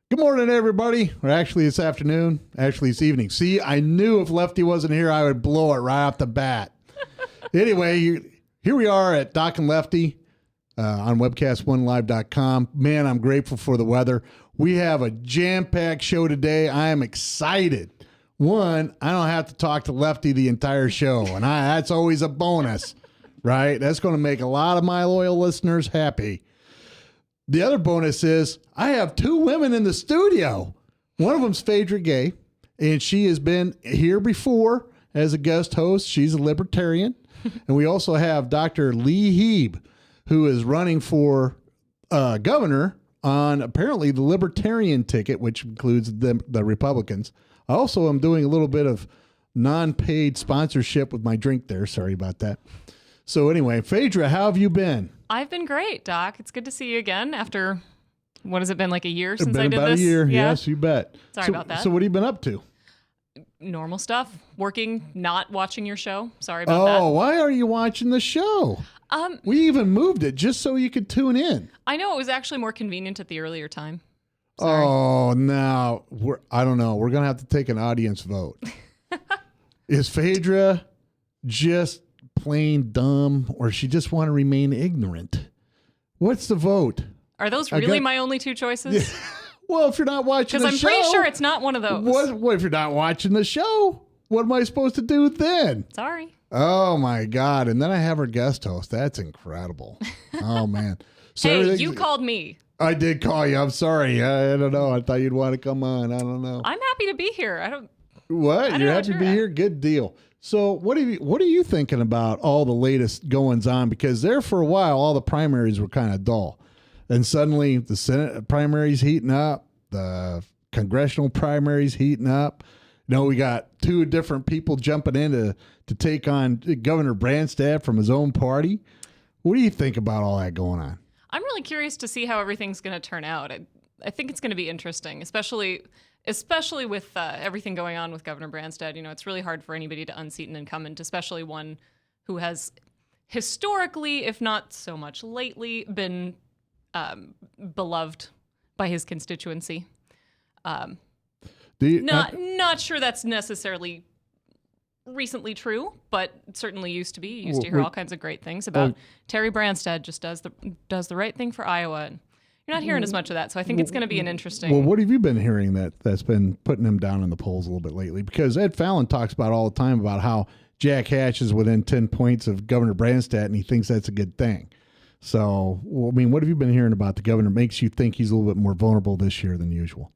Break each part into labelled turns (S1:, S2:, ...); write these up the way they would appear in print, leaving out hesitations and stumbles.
S1: Good morning, everybody. Or actually, it's afternoon. Actually, it's evening. See, I knew if Lefty wasn't here, I would blow it right off the bat. Anyway, here we are at Doc and Lefty on webcast1live.com. Man, I'm grateful for the weather. We have a jam-packed show today. I am excited. One, I don't have to talk to Lefty the entire show, and that's always a bonus, right? That's going to make a lot of my loyal listeners happy. The other bonus is I have two women in the studio. One of them's Phaedra Gay, and she has been here before as a guest host. She's a libertarian. And we also have Dr. Lee Hieb, who is running for governor on apparently the libertarian ticket, which includes the Republicans. I also am doing a little bit of non-paid sponsorship with my drink there. Sorry about that. So anyway, Phaedra, how have you been?
S2: I've been great, Doc. It's good to see you again after, what has it been, like a year since
S1: It's
S2: I
S1: been
S2: did
S1: about
S2: this?
S1: a year.
S2: Yeah.
S1: Yes, you bet.
S2: Sorry about that.
S1: So what have you been up to?
S2: Normal stuff. Working, not watching your show. Sorry about that.
S1: Oh, why are you watching the show? We even moved it just so you could tune in.
S2: I know it was actually more convenient at the earlier time. Sorry.
S1: Oh, now I don't know. We're going to have to take an audience vote. Is Phaedra just plain dumb, or she just want to remain ignorant? What's the vote?
S2: Are those really my only two choices?
S1: Yeah. Well, if you're not watching the show.
S2: Because I'm pretty sure it's not one of those.
S1: What if you're not watching the show? What am I supposed to do then?
S2: Sorry.
S1: Oh, my God. And then I have her guest host. That's incredible. Oh, man. So
S2: hey, you called me.
S1: I did call you. I'm sorry. I don't know. I thought you'd want to come on. I don't know.
S2: I'm happy to be here.
S1: What? You're happy to be here? Good deal. So what are you thinking about all the latest goings on? Because there for a while, all the primaries were kind of dull. And suddenly the Senate primaries heating up, the congressional primaries heating up. You know, we got two different people jumping in to take on Governor Branstad from his own party. What do you think about all that going on?
S2: I'm really curious to see how everything's going to turn out. I think it's going to be interesting, especially with everything going on with Governor Branstad. You know, it's really hard for anybody to unseat an incumbent, especially one who has historically, if not so much lately, been beloved by his constituency. Not sure that's necessarily recently true, but it certainly used to be. You used to hear all kinds of great things about Terry Branstad just does the right thing for Iowa. And you're not hearing as much of that, so I think it's going to be an interesting...
S1: Well, what have you been hearing that's been putting him down in the polls a little bit lately? Because Ed Fallon talks about all the time about how Jack Hatch is within 10 points of Governor Branstad, and he thinks that's a good thing. So, I mean, what have you been hearing about the governor makes you think he's a little bit more vulnerable this year than usual?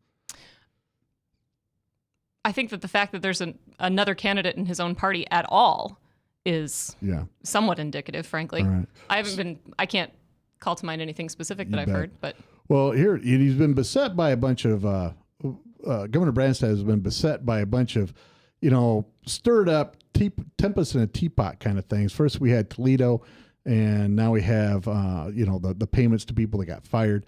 S2: I think that the fact that there's another candidate in his own party at all is somewhat indicative, frankly.
S1: Right.
S2: I can't call to mind anything specific that I've heard, but...
S1: Well, here, he's been beset by a bunch of, Governor Branstad has been beset by a bunch of, stirred up tempest in a teapot kind of things. First we had Toledo, and now we have, the payments to people that got fired.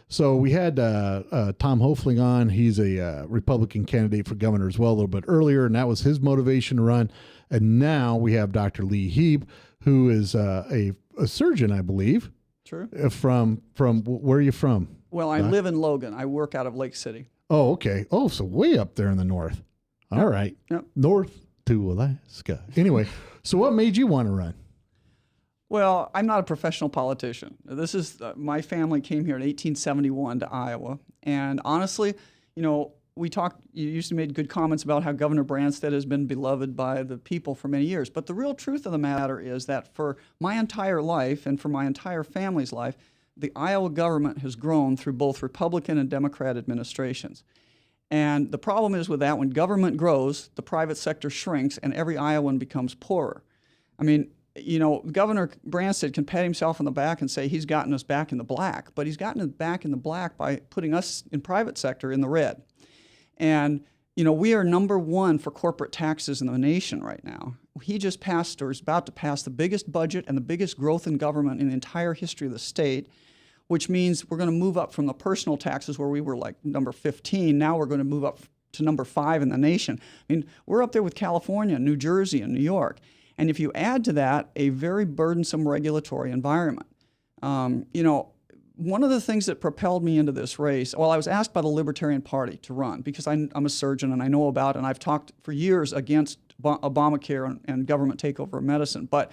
S1: So we had Tom Hoefling on. He's a Republican candidate for governor as well a little bit earlier, and that was his motivation to run. And now we have Dr. Lee Hieb, who is a surgeon, I believe.
S3: True.
S1: From where are you from?
S3: Well, I live in Logan. I work out of Lake City.
S1: Oh, okay. Oh, so way up there in the north. All right.
S3: Yep.
S1: North to Alaska. Anyway, so what made you want to run?
S3: Well, I'm not a professional politician. This is my family came here in 1871 to Iowa, and honestly, you used to make good comments about how Governor Branstad has been beloved by the people for many years. But the real truth of the matter is that for my entire life and for my entire family's life, the Iowa government has grown through both Republican and Democrat administrations. And the problem is with that, when government grows, the private sector shrinks and every Iowan becomes poorer. I mean, Governor Branstad can pat himself on the back and say he's gotten us back in the black, but he's gotten us back in the black by putting us in private sector in the red. And, we are number one for corporate taxes in the nation right now. He just passed or is about to pass the biggest budget and the biggest growth in government in the entire history of the state, which means we're going to move up from the personal taxes where we were like number 15. Now we're going to move up to number 5 in the nation. I mean, we're up there with California, New Jersey, and New York. And if you add to that a very burdensome regulatory environment, one of the things that propelled me into this race, well, I was asked by the Libertarian Party to run because I'm a surgeon and I know about it, and I've talked for years against Obamacare and government takeover of medicine. But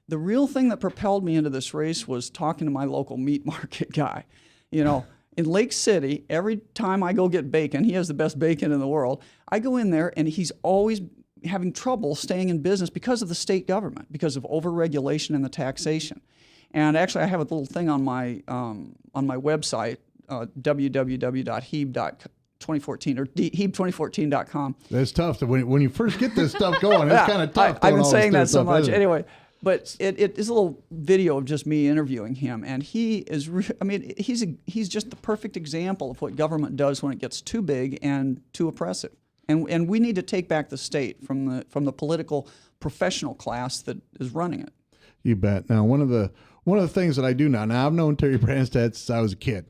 S3: the real thing that propelled me into this race was talking to my local meat market guy. You know, in Lake City, every time I go get bacon, he has the best bacon in the world, I go in there and he's always having trouble staying in business because of the state government, because of overregulation and the taxation. And actually, I have a little thing on my website, www.hieb.2014 or hieb2014.com.
S1: That's tough. When you first get this stuff going, it's kind of tough.
S3: I've been saying that so much. Anyway, but it is a little video of just me interviewing him, and he is. He's just the perfect example of what government does when it gets too big and too oppressive. And we need to take back the state from the political professional class that is running it.
S1: You bet. Now, one of the things that I do now I've known Terry Branstad since I was a kid,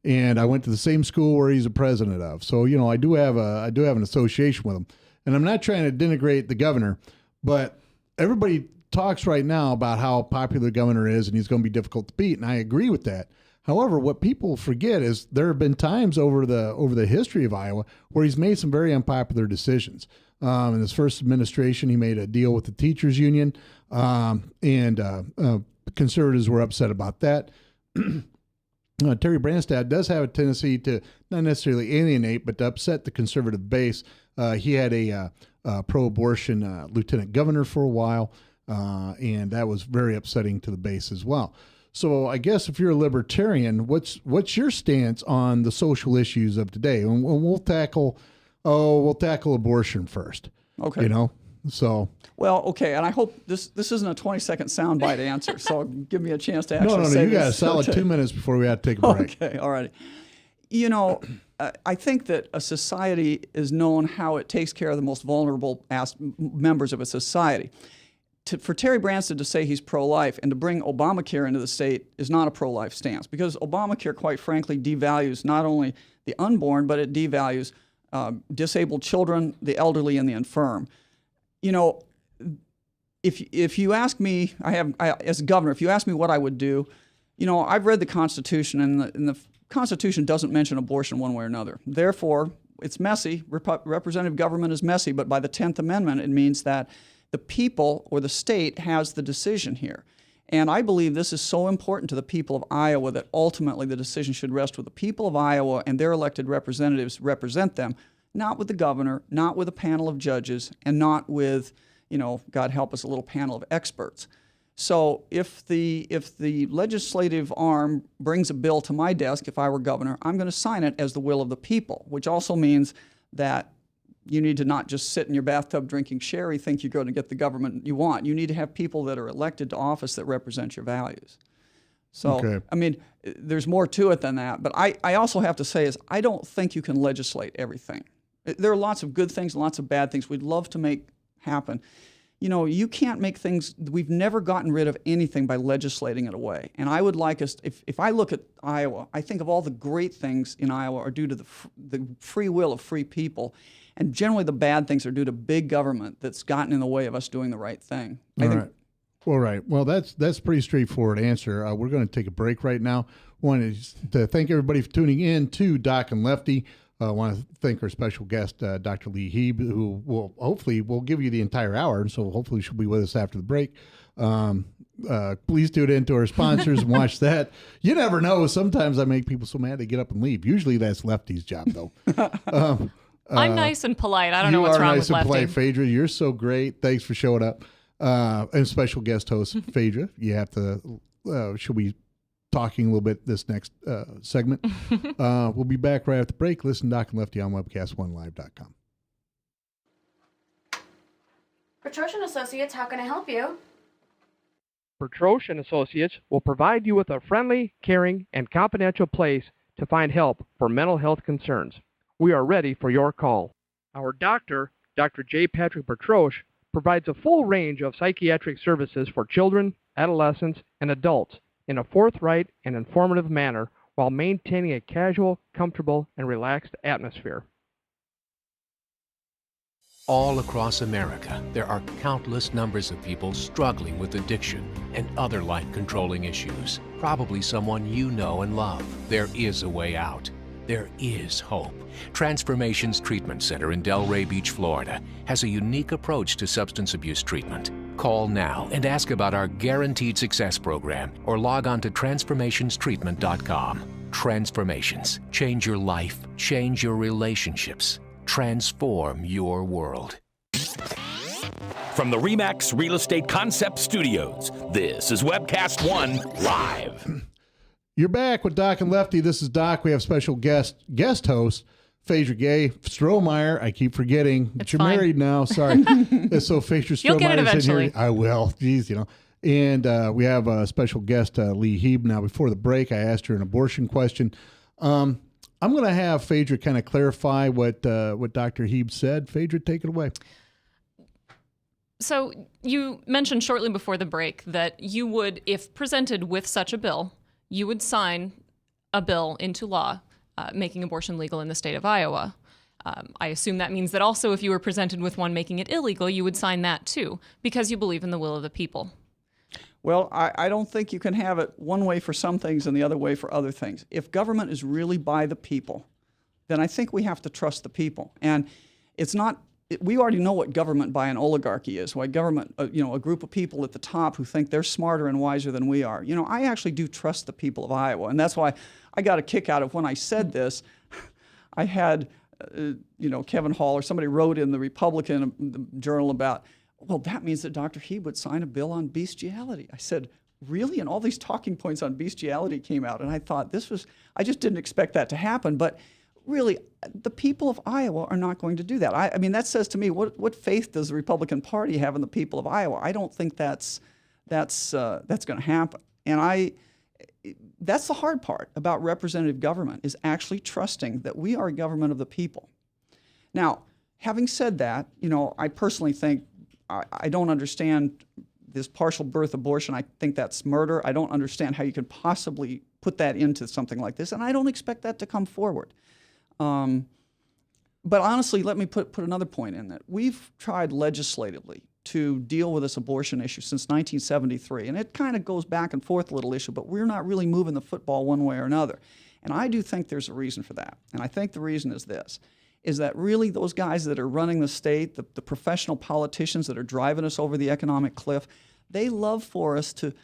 S1: and I went to the same school where he's a president of. So, you know, I do have an association with him. And I'm not trying to denigrate the governor, but everybody talks right now about how popular the governor is and he's going to be difficult to beat, and I agree with that. However, what people forget is there have been times over the history of Iowa where he's made some very unpopular decisions. In his first administration, he made a deal with the teachers union, and conservatives were upset about that. Terry Branstad does have a tendency to not necessarily alienate, but to upset the conservative base. He had a pro-abortion lieutenant governor for a while, and that was very upsetting to the base as well. So I guess if you're a libertarian, what's your stance on the social issues of today? And we'll tackle abortion first.
S3: Okay.
S1: You know, so.
S3: Well, okay, and I hope this isn't a 20-second soundbite answer, so give me a chance to actually say
S1: you got a
S3: this.
S1: solid 2 minutes before we have to take a break.
S3: Okay, all right. You know, I think that a society is known how it takes care of the most vulnerable members of a society. For Terry Branstad to say he's pro-life and to bring Obamacare into the state is not a pro-life stance, because Obamacare, quite frankly, devalues not only the unborn, but it devalues disabled children, the elderly, and the infirm. You know, if you ask me, as governor, if you ask me what I would do, you know, I've read the Constitution, and the Constitution doesn't mention abortion one way or another. Therefore, it's messy. Representative government is messy, but by the 10th Amendment, it means that the people or the state has the decision here. And I believe this is so important to the people of Iowa that ultimately the decision should rest with the people of Iowa, and their elected representatives represent them, not with the governor, not with a panel of judges, and not with, you know, God help us, a little panel of experts. So if the legislative arm brings a bill to my desk, if I were governor, I'm going to sign it as the will of the people, which also means that you need to not just sit in your bathtub drinking sherry, think you're going to get the government you want. You need to have people that are elected to office that represent your values. So, okay. I mean, there's more to it than that. But I also have to say is I don't think you can legislate everything. There are lots of good things and lots of bad things we'd love to make happen. You know, you can't make things, we've never gotten rid of anything by legislating it away. And I would like us, if I look at Iowa, I think of all the great things in Iowa are due to the free will of free people. And generally the bad things are due to big government that's gotten in the way of us doing the right thing.
S1: All right. Well, that's a pretty straightforward answer. We're going to take a break right now. Wanted to thank everybody for tuning in to Doc and Lefty. I want to thank our special guest, Dr. Lee Hieb, who will give you the entire hour, and so hopefully she'll be with us after the break. Please tune in to our sponsors and watch that. You never know. Sometimes I make people so mad they get up and leave. Usually that's Lefty's job, though.
S2: I'm nice and polite. I don't know what's wrong with Lefty. You are nice and polite,
S1: Phaedra. You're so great. Thanks for showing up. And special guest host, Phaedra. You have to, she'll be talking a little bit this next segment. We'll be back right after the break. Listen to Doc and Lefty on webcast1live.com.
S4: Petrosh and Associates, how can I help you?
S5: Petrosh and Associates will provide you with a friendly, caring, and confidential place to find help for mental health concerns. We are ready for your call. Our doctor, Dr. J. Patrick Petrosh, provides a full range of psychiatric services for children, adolescents, and adults in a forthright and informative manner while maintaining a casual, comfortable, and relaxed atmosphere.
S6: All across America, there are countless numbers of people struggling with addiction and other life-controlling issues. Probably someone you know and love. There is a way out. There is hope. Transformations Treatment Center in Delray Beach, Florida, has a unique approach to substance abuse treatment. Call now and ask about our Guaranteed Success program or log on to transformationstreatment.com. Transformations. Change your life, change your relationships, transform your world.
S7: From the RE/MAX Real Estate Concept Studios, this is Webcast One Live.
S1: You're back with Doc and Lefty. This is Doc. We have special guest host, Phaedra Gay Strohmeyer. I keep forgetting. But you're
S2: fine.
S1: married now. Sorry. So Phaedra
S2: You'll get it
S1: Strohmeyer's in here.
S2: eventually.
S1: I will. Jeez, you know. And we have a special guest, Lee Hieb. Now, before the break, I asked her an abortion question. I'm going to have Phaedra kind of clarify what Dr. Hieb said. Phaedra, take it away.
S2: So you mentioned shortly before the break that you would, if presented with such a bill, you would sign a bill into law making abortion legal in the state of Iowa. I assume that means that also if you were presented with one making it illegal, you would sign that too, because you believe in the will of the people.
S3: Well, I don't think you can have it one way for some things and the other way for other things. If government is really by the people, then I think we have to trust the people. And it's not, we already know what government by an oligarchy is, why government, a group of people at the top who think they're smarter and wiser than we are. I actually do trust the people of Iowa. And that's why I got a kick out of when I said this. I had, Kevin Hall or somebody wrote in the Republican Journal about, well, that means that Dr. Hieb would sign a bill on bestiality. I said, really? And all these talking points on bestiality came out. And I thought I just didn't expect that to happen. But really, the people of Iowa are not going to do that. I mean, that says to me, what faith does the Republican Party have in the people of Iowa? I don't think that's going to happen. And that's the hard part about representative government, is actually trusting that we are a government of the people. Now, having said that, I personally think I don't understand this partial birth abortion. I think that's murder. I don't understand how you could possibly put that into something like this, and I don't expect that to come forward. But honestly, let me put another point in that. We've tried legislatively to deal with this abortion issue since 1973, and it kind of goes back and forth a little issue, but we're not really moving the football one way or another. And I do think there's a reason for that, and I think the reason is this, is that really those guys that are running the state, the professional politicians that are driving us over the economic cliff, they love for us to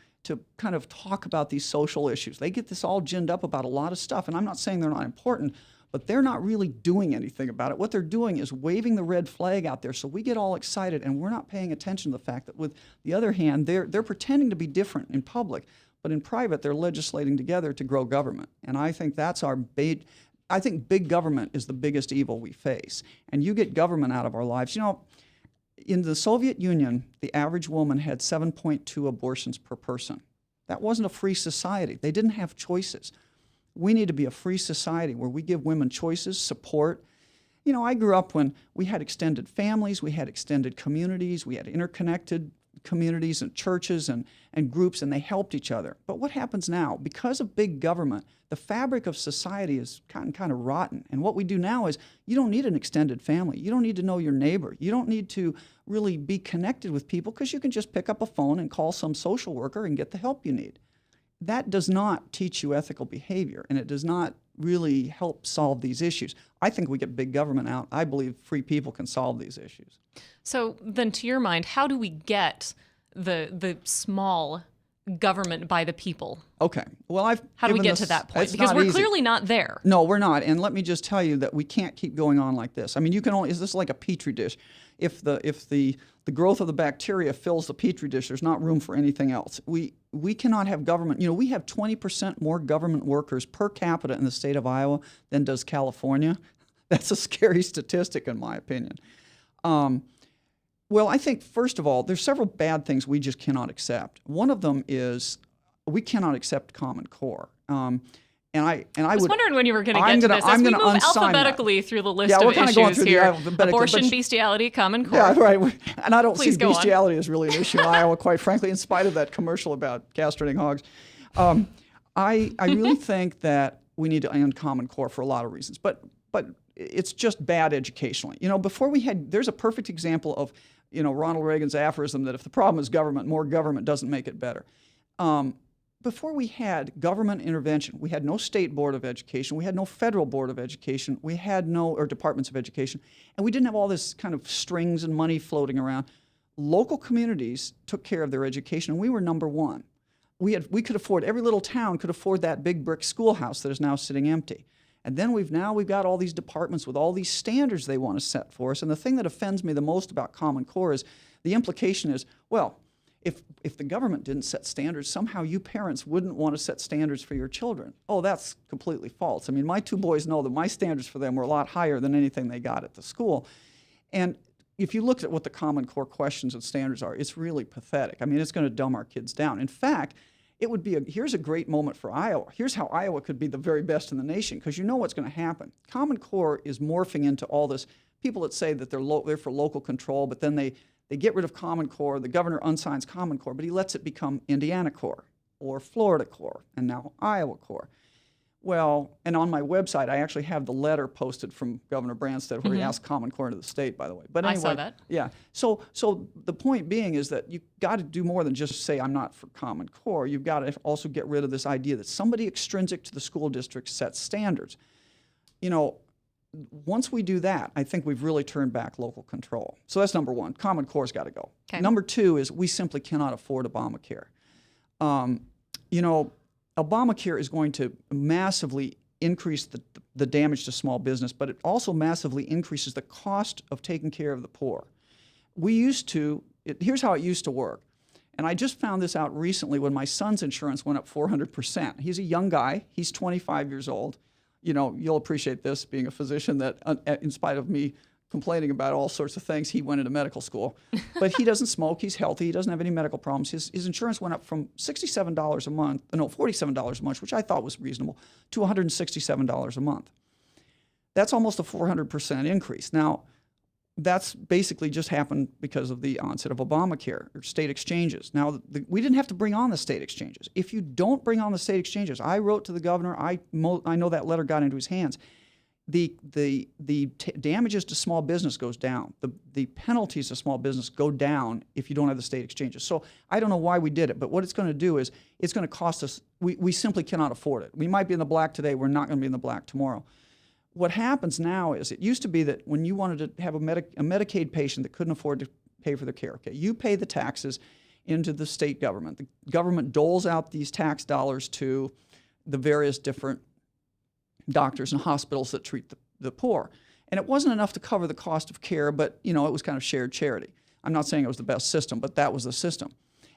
S3: kind of talk about these social issues. They get this all ginned up about a lot of stuff, and I'm not saying they're not important, but they're not really doing anything about it. What they're doing is waving the red flag out there, so we get all excited, and we're not paying attention to the fact that, with the other hand, they're pretending to be different in public, but in private, they're legislating together to grow government. And I think that's our bait. I think big government is the biggest evil we face. And you get government out of our lives. In the Soviet Union, the average woman had 7.2 abortions per person. That wasn't a free society. They didn't have choices. We need to be a free society where we give women choices, support. I grew up when we had extended families, we had extended communities, we had interconnected communities and churches and groups, and they helped each other. But what happens now? Because of big government, the fabric of society is kind of rotten. And what we do now is, you don't need an extended family. You don't need to know your neighbor. You don't need to really be connected with people, because you can just pick up a phone and call some social worker and get the help you need. That does not teach you ethical behavior, and it does not really help solve these issues. I think we get big government out. I believe free people can solve these issues.
S2: So then, to your mind, how do we get the small government by the people?
S3: Okay. Well,
S2: how do we get to that point? Because we're clearly not there.
S3: No, we're not. And let me just tell you that we can't keep going on like this. I mean, is this like a petri dish? If the growth of the bacteria fills the petri dish, there's not room for anything else. We cannot have government. We have 20% more government workers per capita in the state of Iowa than does California. That's a scary statistic, in my opinion. Well, I think, first of all, there's several bad things we just cannot accept. One of them is we cannot accept Common Core. And I was
S2: wondering when you were going to get to this. As we move alphabetically through the list of issues here, abortion, bestiality, Common Core.
S3: Yeah, right. And I don't see bestiality
S2: on.
S3: as really an issue in Iowa, quite frankly, in spite of that commercial about castrating hogs. I really think that we need to end Common Core for a lot of reasons. But it's just bad educationally. Before there's a perfect example of, Ronald Reagan's aphorism that if the problem is government, more government doesn't make it better. Before we had government intervention, we had no state board of education, we had no federal board of education, we had or departments of education, and we didn't have all this kind of strings and money floating around. Local communities took care of their education, and we were number one. We could afford, every little town could afford that big brick schoolhouse that is now sitting empty. And then we've got all these departments with all these standards they want to set for us. And the thing that offends me the most about Common Core is the implication is, well, if the government didn't set standards, somehow you parents wouldn't want to set standards for your children. Oh, that's completely false. I mean, my two boys know that my standards for them were a lot higher than anything they got at the school. And if you look at what the Common Core questions and standards are, it's really pathetic. I mean, it's going to dumb our kids down. In fact, it would be here's a great moment for Iowa. Here's how Iowa could be the very best in the nation, because you know what's going to happen. Common Core is morphing into all this. People that say that they're for local control, but then they get rid of Common Core. The governor unsigns Common Core, but he lets it become Indiana Core or Florida Core and now Iowa Core. Well, and on my website, I actually have the letter posted from Governor Branstad where he asked Common Core into the state, by the way. But anyway,
S2: I saw that.
S3: Yeah. So the point being is that you've got to do more than just say, I'm not for Common Core. You've got to also get rid of this idea that somebody extrinsic to the school district sets standards. Once we do that, I think we've really turned back local control. So that's number one. Common Core's got to go.
S2: Okay.
S3: Number two is we simply cannot afford Obamacare. Obamacare is going to massively increase the damage to small business, but it also massively increases the cost of taking care of the poor. Here's how it used to work. And I just found this out recently when my son's insurance went up 400%. He's a young guy. He's 25 years old. You'll appreciate this, being a physician, that in spite of me complaining about all sorts of things, he went into medical school. But he doesn't smoke, he's healthy, he doesn't have any medical problems. His insurance went up from $47 a month, $47 a month, which I thought was reasonable, to $167 a month. That's almost a 400% increase. Now, that's basically just happened because of the onset of Obamacare or state exchanges. Now, we didn't have to bring on the state exchanges. If you don't bring on the state exchanges, I wrote to the governor, I know that letter got into his hands. The damages to small business goes down. The penalties to small business go down if you don't have the state exchanges. So I don't know why we did it, but what it's going to do is it's going to cost us, we simply cannot afford it. We might be in the black today, we're not going to be in the black tomorrow. What happens now is, it used to be that when you wanted to have a Medicaid patient that couldn't afford to pay for their care, okay, you pay the taxes into the state government. The government doles out these tax dollars to the various different doctors and hospitals that treat the poor. And it wasn't enough to cover the cost of care, but it was kind of shared charity. I'm not saying it was the best system, but that was the system.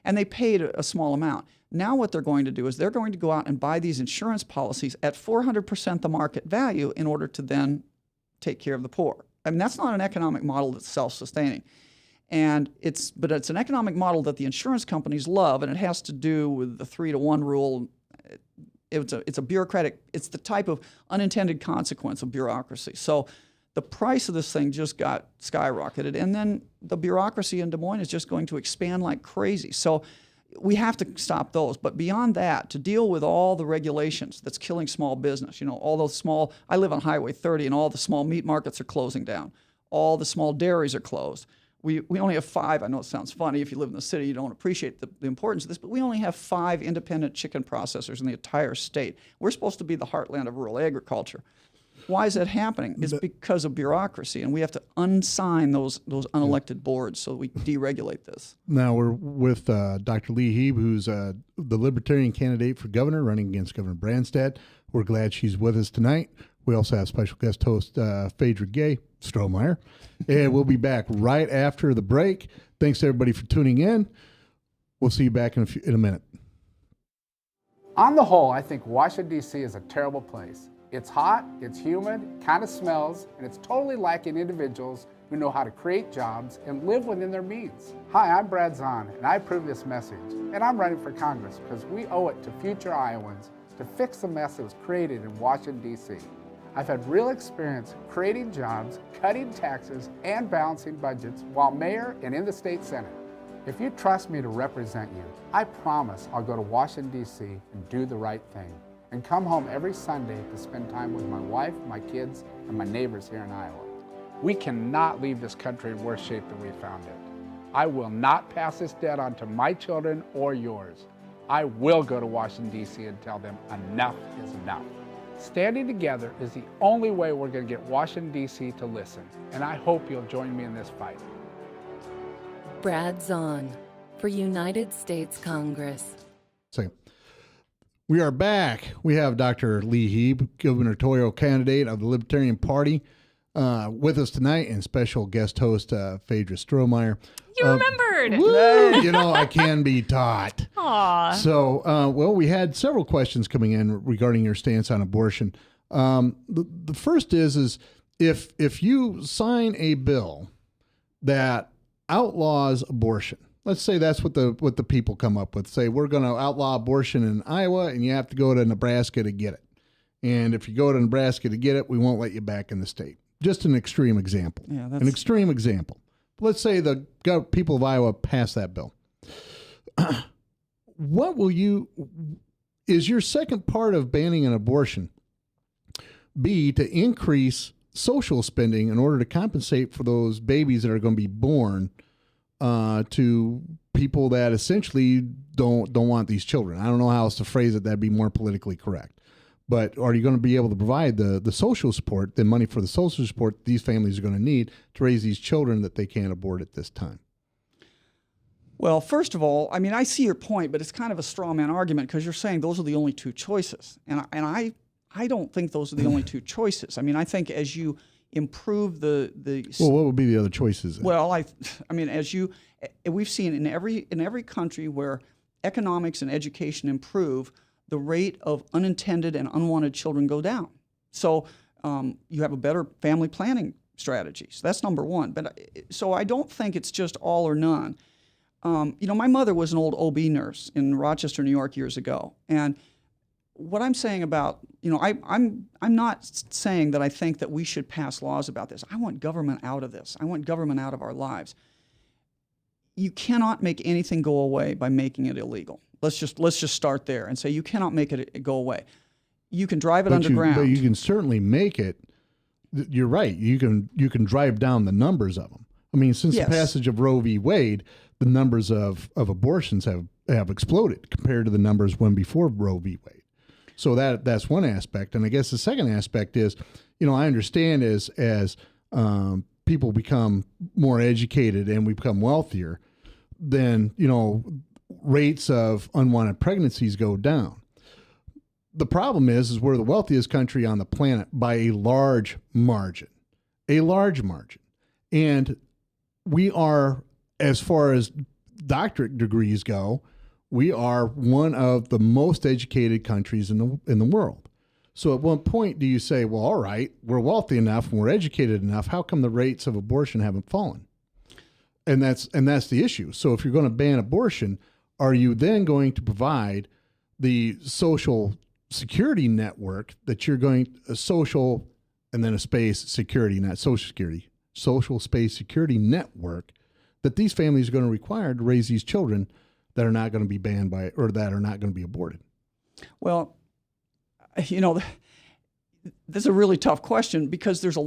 S3: And they paid a small amount. Now what they're going to do is they're going to go out and buy these insurance policies at 400% the market value in order to then take care of the poor. I mean, that's not an economic model that's self-sustaining. But it's an economic model that the insurance companies love, and it has to do with the 3-to-1 rule. It's the type of unintended consequence of bureaucracy. So the price of this thing just got skyrocketed, and then the bureaucracy in Des Moines is just going to expand like crazy. So we have to stop those. But beyond that, to deal with all the regulations that's killing small business, all those I live on Highway 30, and all the small meat markets are closing down. All the small dairies are closed. We only have 5. I know it sounds funny. If you live in the city, you don't appreciate the importance of this, but we only have 5 independent chicken processors in the entire state. We're supposed to be the heartland of rural agriculture. Why is that happening? It's because of bureaucracy, and we have to unsign those unelected boards so we deregulate this.
S1: Now we're with Dr. Lee Hieb, who's the Libertarian candidate for governor, running against Governor Branstad. We're glad she's with us tonight. We also have special guest host Phaedra Gay Strohmeyer, and we'll be back right after the break. Thanks everybody for tuning in. We'll see you back in a minute.
S8: On the whole, I think Washington, D.C. is a terrible place. It's hot, it's humid, kind of smells, and it's totally lacking individuals who know how to create jobs and live within their means. Hi, I'm Brad Zahn, and I approve this message. And I'm running for Congress because we owe it to future Iowans to fix the mess that was created in Washington, D.C. I've had real experience creating jobs, cutting taxes, and balancing budgets while mayor and in the state senate. If you trust me to represent you, I promise I'll go to Washington, D.C. and do the right thing. and come home every Sunday to spend time with my wife, my kids, and my neighbors here in Iowa. We cannot leave this country in worse shape than we found it. I will not pass this debt on to my children or yours. I will go to Washington, D.C. and tell them enough is enough. Standing together is the only way we're going to get Washington, D.C. to listen, and I hope you'll join me in this fight.
S9: Brad Zahn for United States Congress.
S1: So, we are back. We have Dr. Lee Hieb, gubernatorial candidate of the Libertarian Party, with us tonight, and special guest host Phaedra Strohmeyer.
S2: You remembered.
S1: Woo, you know, I can be taught.
S2: Aw.
S1: So, well, we had several questions coming in regarding your stance on abortion. The first is if you sign a bill that outlaws abortion, let's say that's what the people come up with. Say we're going to outlaw abortion in Iowa, and you have to go to Nebraska to get it. And if you go to Nebraska to get it, we won't let you back in the state. Just an extreme example.
S3: Yeah,
S1: an extreme example. Let's say the people of Iowa pass that bill. Is your second part of banning an abortion be to increase social spending in order to compensate for those babies that are going to be born to people that essentially don't want these children? I don't know how else to phrase it that'd be more politically correct. But are you going to be able to provide the social support, the money for the social support these families are going to need to raise these children that they can't abort at this time?
S3: Well, first of all, I mean, I see your point, but it's kind of a straw man argument because you're saying those are the only two choices. And I don't think those are the only two choices. I mean, I think as you improve the
S1: Well, what would be the other choices then?
S3: Well, I mean, we've seen in every country where economics and education improve, the rate of unintended and unwanted children go down. So you have a better family planning strategy. So that's number one. But so I don't think it's just all or none. My mother was an old OB nurse in Rochester, New York years ago. And what I'm saying about, I'm not saying that I think that we should pass laws about this. I want government out of this. I want government out of our lives. You cannot make anything go away by making it illegal. Let's just start there and say you cannot make it go away. You can drive it underground.
S1: But you can certainly make it. You're right. You can drive down the numbers of them. I mean, since the passage of Roe v. Wade, the numbers of abortions have exploded compared to the numbers when before Roe v. Wade. So that's one aspect. And I guess the second aspect is, I understand as people become more educated and we become wealthier, then, rates of unwanted pregnancies go down. The problem is we're the wealthiest country on the planet by a large margin. And we are, as far as doctorate degrees go, we are one of the most educated countries in the world. So at what point do you say, well, all right, we're wealthy enough and we're educated enough, how come the rates of abortion haven't fallen? And that's the issue. So if you're going to ban abortion, are you then going to provide the social security network that you're going social and then a space security, not social security, social space security network that these families are going to require to raise these children that are not going to be banned by or that are not going to be aborted?
S3: Well, this is a really tough question because there are a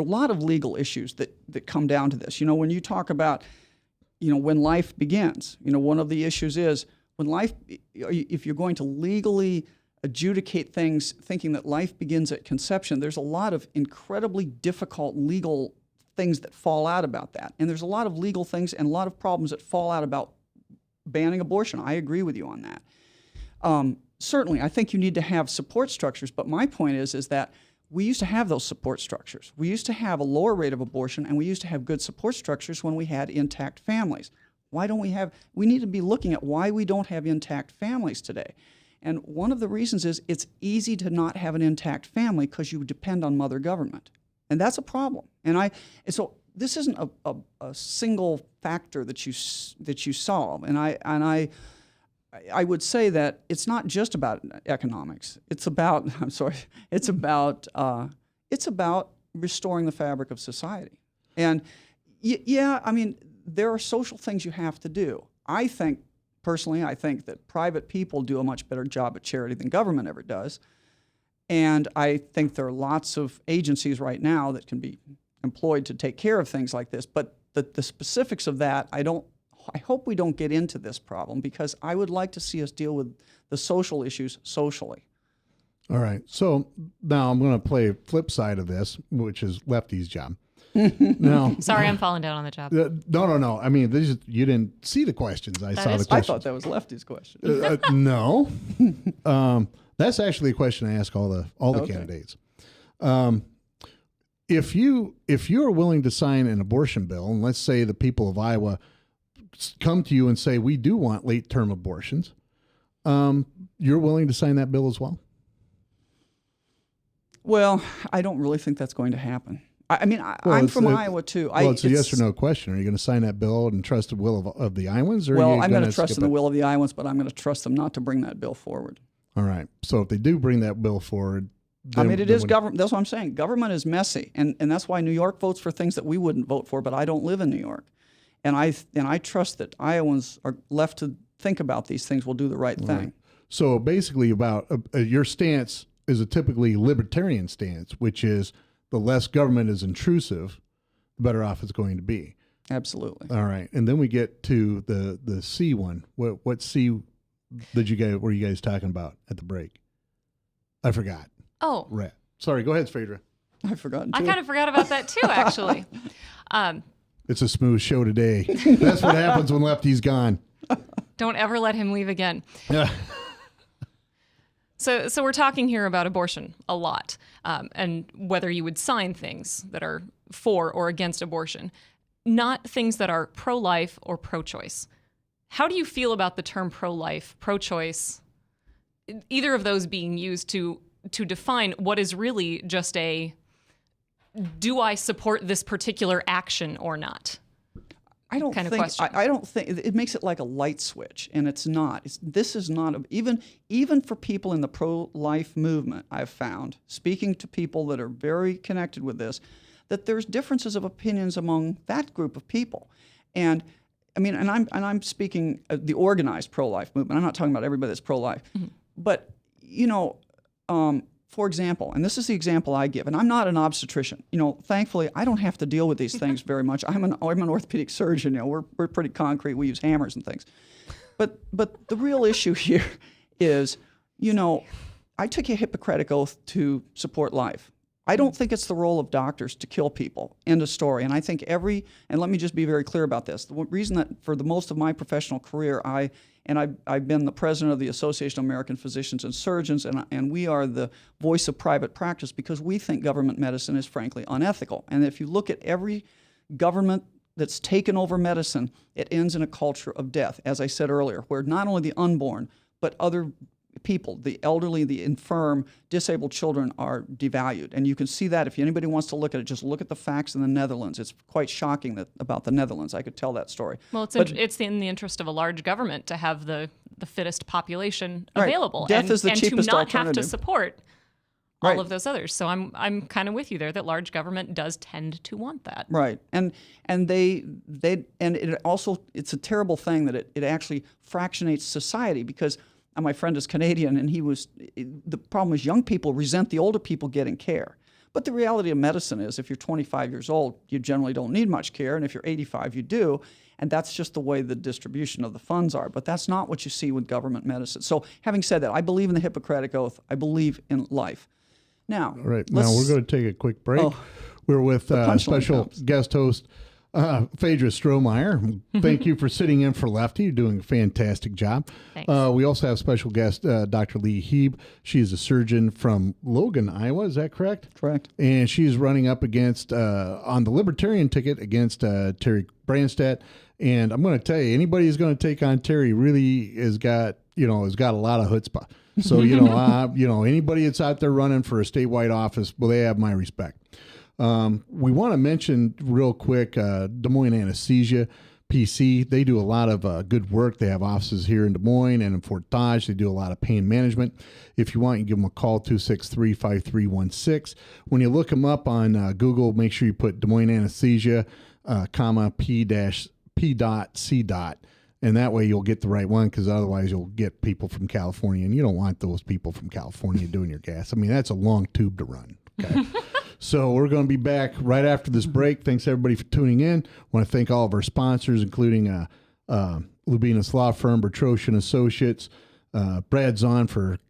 S3: lot of legal issues that come down to this. When you talk about, when life begins, one of the issues is if you're going to legally adjudicate things thinking that life begins at conception, there's a lot of incredibly difficult legal things that fall out about that. And there's a lot of legal things and a lot of problems that fall out about banning abortion. I agree with you on that. Certainly, I think you need to have support structures, but my point is that we used to have those support structures. We used to have a lower rate of abortion, and we used to have good support structures when we had intact families. Why don't we need to be looking at why we don't have intact families today. And one of the reasons is it's easy to not have an intact family because you depend on mother government. And that's a problem. And so this isn't a single factor that you solve. And I would say that it's not just about economics. It's about restoring the fabric of society. And there are social things you have to do. I think personally, I think that private people do a much better job at charity than government ever does. And I think there are lots of agencies right now that can be employed to take care of things like this. But the specifics of that, I hope we don't get into this problem, because I would like to see us deal with the social issues socially.
S1: All right. So now I'm going to play a flip side of this, which is Lefty's job. Now,
S2: Sorry, I'm falling down on the job.
S1: no. I mean, you didn't see the questions. I saw the questions.
S3: I thought that was Lefty's question.
S1: No. That's actually a question I ask all the candidates. If you are willing to sign an abortion bill, and let's say the people of Iowa come to you and say, we do want late-term abortions, you're willing to sign that bill as well?
S3: Well, I don't really think that's going to happen. I'm from Iowa, too.
S1: It's a yes or no question. Are you going to sign that bill and trust the will of the Iowans?
S3: I'm going to trust in the will of the Iowans, but I'm going to trust them not to bring that bill forward.
S1: All right. So if they do bring that bill forward,
S3: it is government. That's what I'm saying. Government is messy, and that's why New York votes for things that we wouldn't vote for. But I don't live in New York, and I trust that Iowans are left to think about these things will do the right thing.
S1: Right. So basically, about your stance is a typically libertarian stance, which is the less government is intrusive, the better off it's going to be.
S3: Absolutely.
S1: All right, and then we get to the C one. What C were you guys talking about at the break? I forgot.
S2: Oh.
S1: Right. Sorry, go ahead, Phaedra.
S3: I've forgotten too.
S2: I kind of forgot about that too, actually.
S1: It's a smooth show today. That's what happens when Lefty's gone.
S2: Don't ever let him leave again.
S1: Yeah.
S2: So we're talking here about abortion a lot, and whether you would sign things that are for or against abortion, not things that are pro-life or pro-choice. How do you feel about the term pro-life, pro-choice, either of those being used to define what is really just do I support this particular action or not?
S3: I don't think it makes it like a light switch, and it's not. This is not even for people in the pro-life movement. I've found, speaking to people that are very connected with this, that there's differences of opinions among that group of people, and I'm speaking the organized pro-life movement. I'm not talking about everybody that's pro-life, but for example, and this is the example I give, and I'm not an obstetrician. Thankfully, I don't have to deal with these things very much. I'm an orthopedic surgeon. We're pretty concrete. We use hammers and things. But the real issue here is, I took a Hippocratic oath to support life. I don't think it's the role of doctors to kill people. End of story. And I think and let me just be very clear about this. The reason that for the most of my professional career, I've been the president of the Association of American Physicians and Surgeons, and we are the voice of private practice because we think government medicine is frankly unethical. And if you look at every government that's taken over medicine, it ends in a culture of death, as I said earlier, where not only the unborn, but other people, the elderly, the infirm, disabled children are devalued. And you can see that if anybody wants to look at it, just look at the facts in the Netherlands. It's quite shocking about the Netherlands. I could tell that story.
S2: Well, it's in the interest of a large government to have the fittest population available.
S3: Right. Death is the cheapest
S2: to not
S3: alternative.
S2: have to support all of those others. So I'm kind of with you there that large government does tend to want that. Right.
S3: And it also, it's a terrible thing that it actually fractionates society because my friend is Canadian, and the problem is young people resent the older people getting care. But the reality of medicine is if you're 25 years old, you generally don't need much care, and if you're 85, you do. And that's just the way the distribution of the funds are. But that's not what you see with government medicine. So having said that, I believe in the Hippocratic Oath. I believe in life. Now,
S1: all right. Now we're going to take a quick break. We're with special guest host Phaedra Strohmeyer. Thank you for sitting in for Lefty. You're doing a fantastic job.
S2: Thanks.
S1: We also have special guest Dr. Lee Hieb. She's a surgeon from Logan, Iowa. Is that correct?
S3: Correct.
S1: And she's running up against on the Libertarian ticket against Terry Branstad. And I'm going to tell you, anybody who's going to take on Terry really has got a lot of chutzpah. So anybody that's out there running for a statewide office, well, they have my respect. We want to mention real quick Des Moines Anesthesia, PC. They do a lot of good work. They have offices here in Des Moines and in Fort Dodge. They do a lot of pain management. If you want, you give them a call, 263-5316. When you look them up on Google, make sure you put Des Moines Anesthesia, P.C. And that way you'll get the right one, because otherwise you'll get people from California, and you don't want those people from California doing your gas. I mean, that's a long tube to run. Okay. So we're going to be back right after this break. Thanks, everybody, for tuning in. I want to thank all of our sponsors, including Lubinas Law Firm, Bertrosian Associates, Brad Zahn for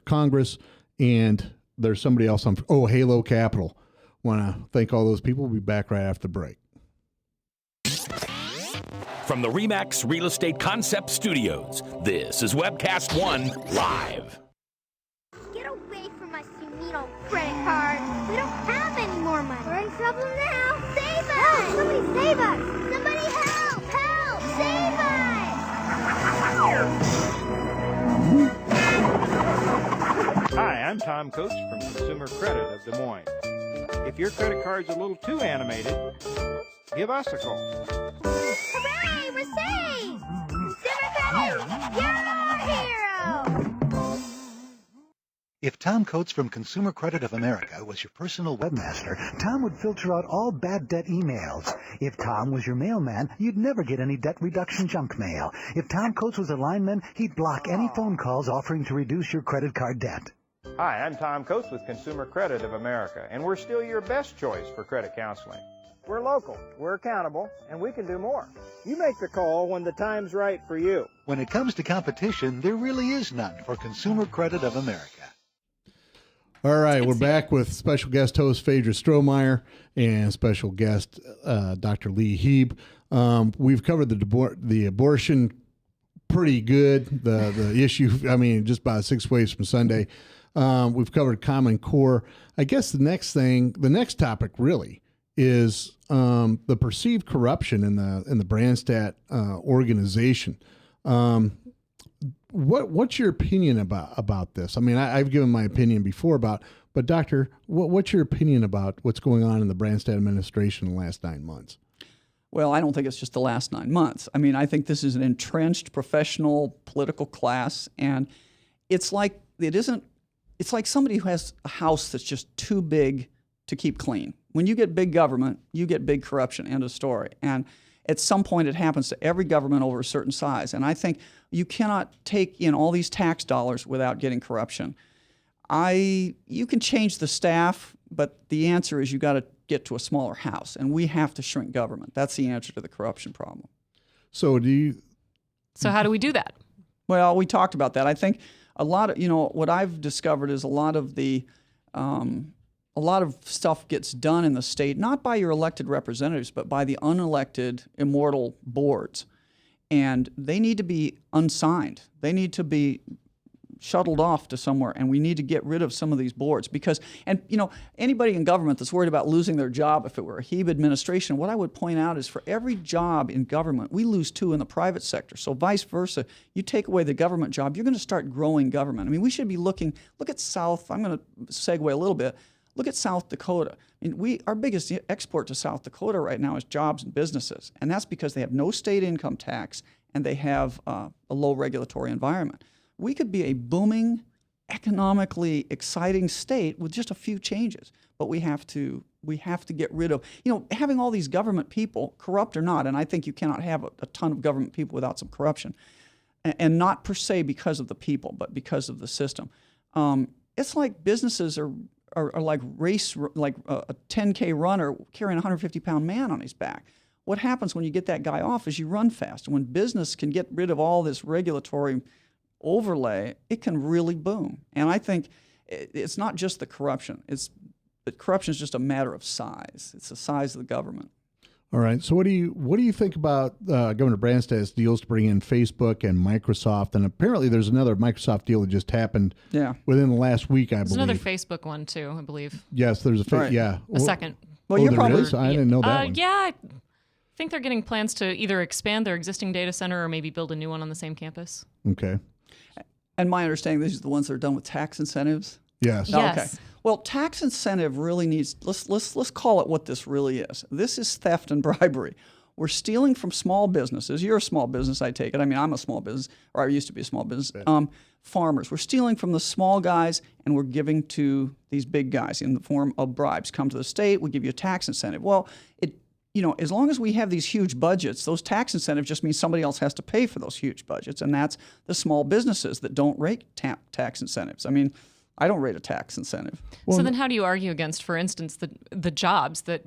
S1: Congress, and there's somebody else on, Halo Capital. Want to thank all those people. We'll be back right after the break.
S7: From the RE/MAX Real Estate Concept Studios, this is Webcast One Live.
S10: Get away from us, you neat old credit card. We don't have any more money. We're in trouble now. Save us! Help! Somebody save us! Somebody help! Help! Save us!
S11: Hi, I'm Tom Coates from Consumer Credit of Des Moines. If your credit card's a little too animated, give us a call.
S10: Hooray! We're saved! Consumer Credit, you're our hero!
S12: If Tom Coates from Consumer Credit of America was your personal webmaster, Tom would filter out all bad debt emails. If Tom was your mailman, you'd never get any debt reduction junk mail. If Tom Coates was a lineman, he'd block any phone calls offering to reduce your credit card debt.
S11: Hi, I'm Tom Coates with Consumer Credit of America, and we're still your best choice for credit counseling. We're local, we're accountable, and we can do more. You make the call when the time's right for you.
S12: When it comes to competition, there really is none for Consumer Credit of America.
S1: All right, we're back with special guest host Phaedra Strohmeyer and special guest Dr. Lee Hieb. We've covered the abortion pretty good. The issue, I mean, just about 6 ways from Sunday. We've covered Common Core. I guess the next topic really is the perceived corruption in the Branstad organization. What's your opinion about this? I mean, I've given my opinion before but Doctor, what's your opinion about what's going on in the Branstad administration in the last 9 months?
S3: Well, I don't think it's just the last 9 months. I mean, I think this is an entrenched professional political class, and it's like somebody who has a house that's just too big to keep clean. When you get big government, you get big corruption, end of story. And at some point it happens to every government over a certain size. And I think you cannot take in all these tax dollars without getting corruption. You can change the staff, but the answer is you got to get to a smaller house, and we have to shrink government. That's the answer to the corruption problem.
S1: So
S2: how do we do that?
S3: Well, we talked about that. I think a lot of, what I've discovered is a lot of stuff gets done in the state, not by your elected representatives, but by the unelected immortal boards. And they need to be unsigned. They need to be shuttled off to somewhere, and we need to get rid of some of these boards because, anybody in government that's worried about losing their job if it were a Hieb administration, what I would point out is for every job in government, we lose 2 in the private sector. So vice versa, you take away the government job, you're going to start growing government. I mean, we should be look at South, I'm going to segue a little bit, look at South Dakota. I mean, our biggest export to South Dakota right now is jobs and businesses, and that's because they have no state income tax and they have a low regulatory environment. We could be a booming, economically exciting state with just a few changes, but we have to get rid of, having all these government people, corrupt or not, and I think you cannot have a ton of government people without some corruption, and not per se because of the people, but because of the system. It's like businesses are like a 10K runner carrying a 150-pound man on his back. What happens when you get that guy off is you run fast. And when business can get rid of all this regulatory overlay, it can really boom. And I think it's not just the corruption. The corruption is just a matter of size. It's the size of the government.
S1: All right. So what do you think about Governor Branstad's deals to bring in Facebook and Microsoft? And apparently there's another Microsoft deal that just happened within the last week, I believe.
S2: There's another Facebook one too, I believe.
S1: Yes, there's a
S2: a second.
S3: Well, you're probably
S1: I didn't know that one.
S2: Yeah, I think they're getting plans to either expand their existing data center or maybe build a new one on the same campus.
S1: Okay.
S3: And my understanding, these are the ones that are done with tax incentives.
S1: Yes.
S2: Yes.
S3: Okay. Well, tax incentive really needs. Let's call it what this really is. This is theft and bribery. We're stealing from small businesses. You're a small business, I take it. I mean, I'm a small business, or I used to be a small business. Farmers. We're stealing from the small guys, and we're giving to these big guys in the form of bribes. Come to the state, we give you a tax incentive. Well, as long as we have these huge budgets, those tax incentives just mean somebody else has to pay for those huge budgets, and that's the small businesses that don't rate tax incentives. I mean, I don't rate a tax incentive.
S2: So then how do you argue against, for instance, the jobs that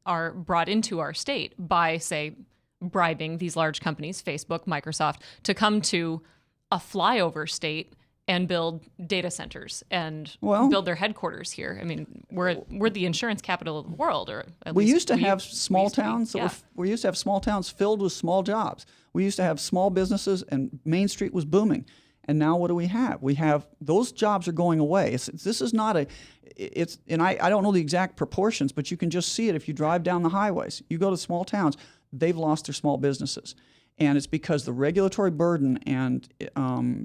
S2: are brought into our state by, say, bribing these large companies, Facebook, Microsoft, to come to a flyover state and build data centers and build their headquarters here? I mean, we're the insurance capital of the world, or at
S3: we
S2: least
S3: used to have small towns. We used to have small towns filled with small jobs. We used to have small businesses, and Main Street was booming. And now what do we have? We have those jobs are going away. This is not and I don't know the exact proportions, but you can just see it if you drive down the highways. You go to small towns, they've lost their small businesses. And it's because the regulatory burden and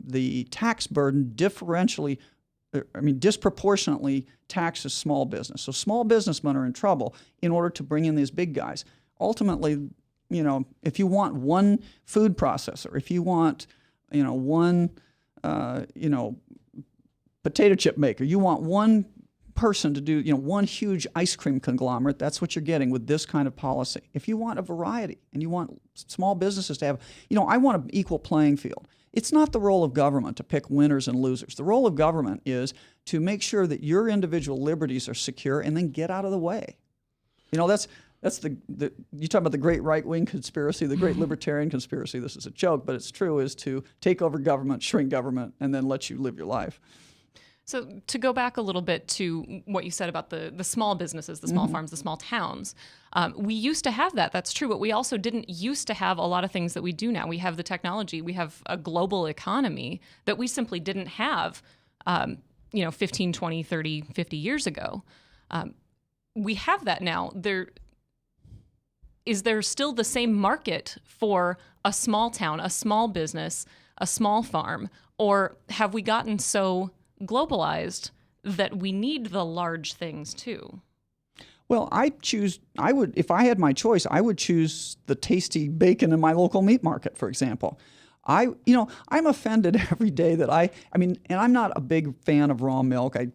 S3: the tax burden disproportionately taxes small business. So small businessmen are in trouble in order to bring in these big guys. Ultimately, if you want one food processor, if you want, one, potato chip maker, you want one person to do, one huge ice cream conglomerate, that's what you're getting with this kind of policy. If you want a variety and you want small businesses to have, I want an equal playing field. It's not the role of government to pick winners and losers. The role of government is to make sure that your individual liberties are secure and then get out of the way. That's you talk about the great right-wing conspiracy, the great libertarian conspiracy. This is a joke, but it's true, is to take over government, shrink government, and then let you live your life.
S2: So to go back a little bit to what you said about the small businesses, the small farms, the small towns, we used to have that. That's true. But we also didn't used to have a lot of things that we do now. We have the technology. We have a global economy that we simply didn't have, 15, 20, 30, 50 years ago. We have that now. Is there still the same market for a small town, a small business, a small farm? Or have we gotten so globalized that we need the large things too?
S3: Well, if I had my choice, I would choose the tasty bacon in my local meat market, for example. I'm offended every day that and I'm not a big fan of raw milk. I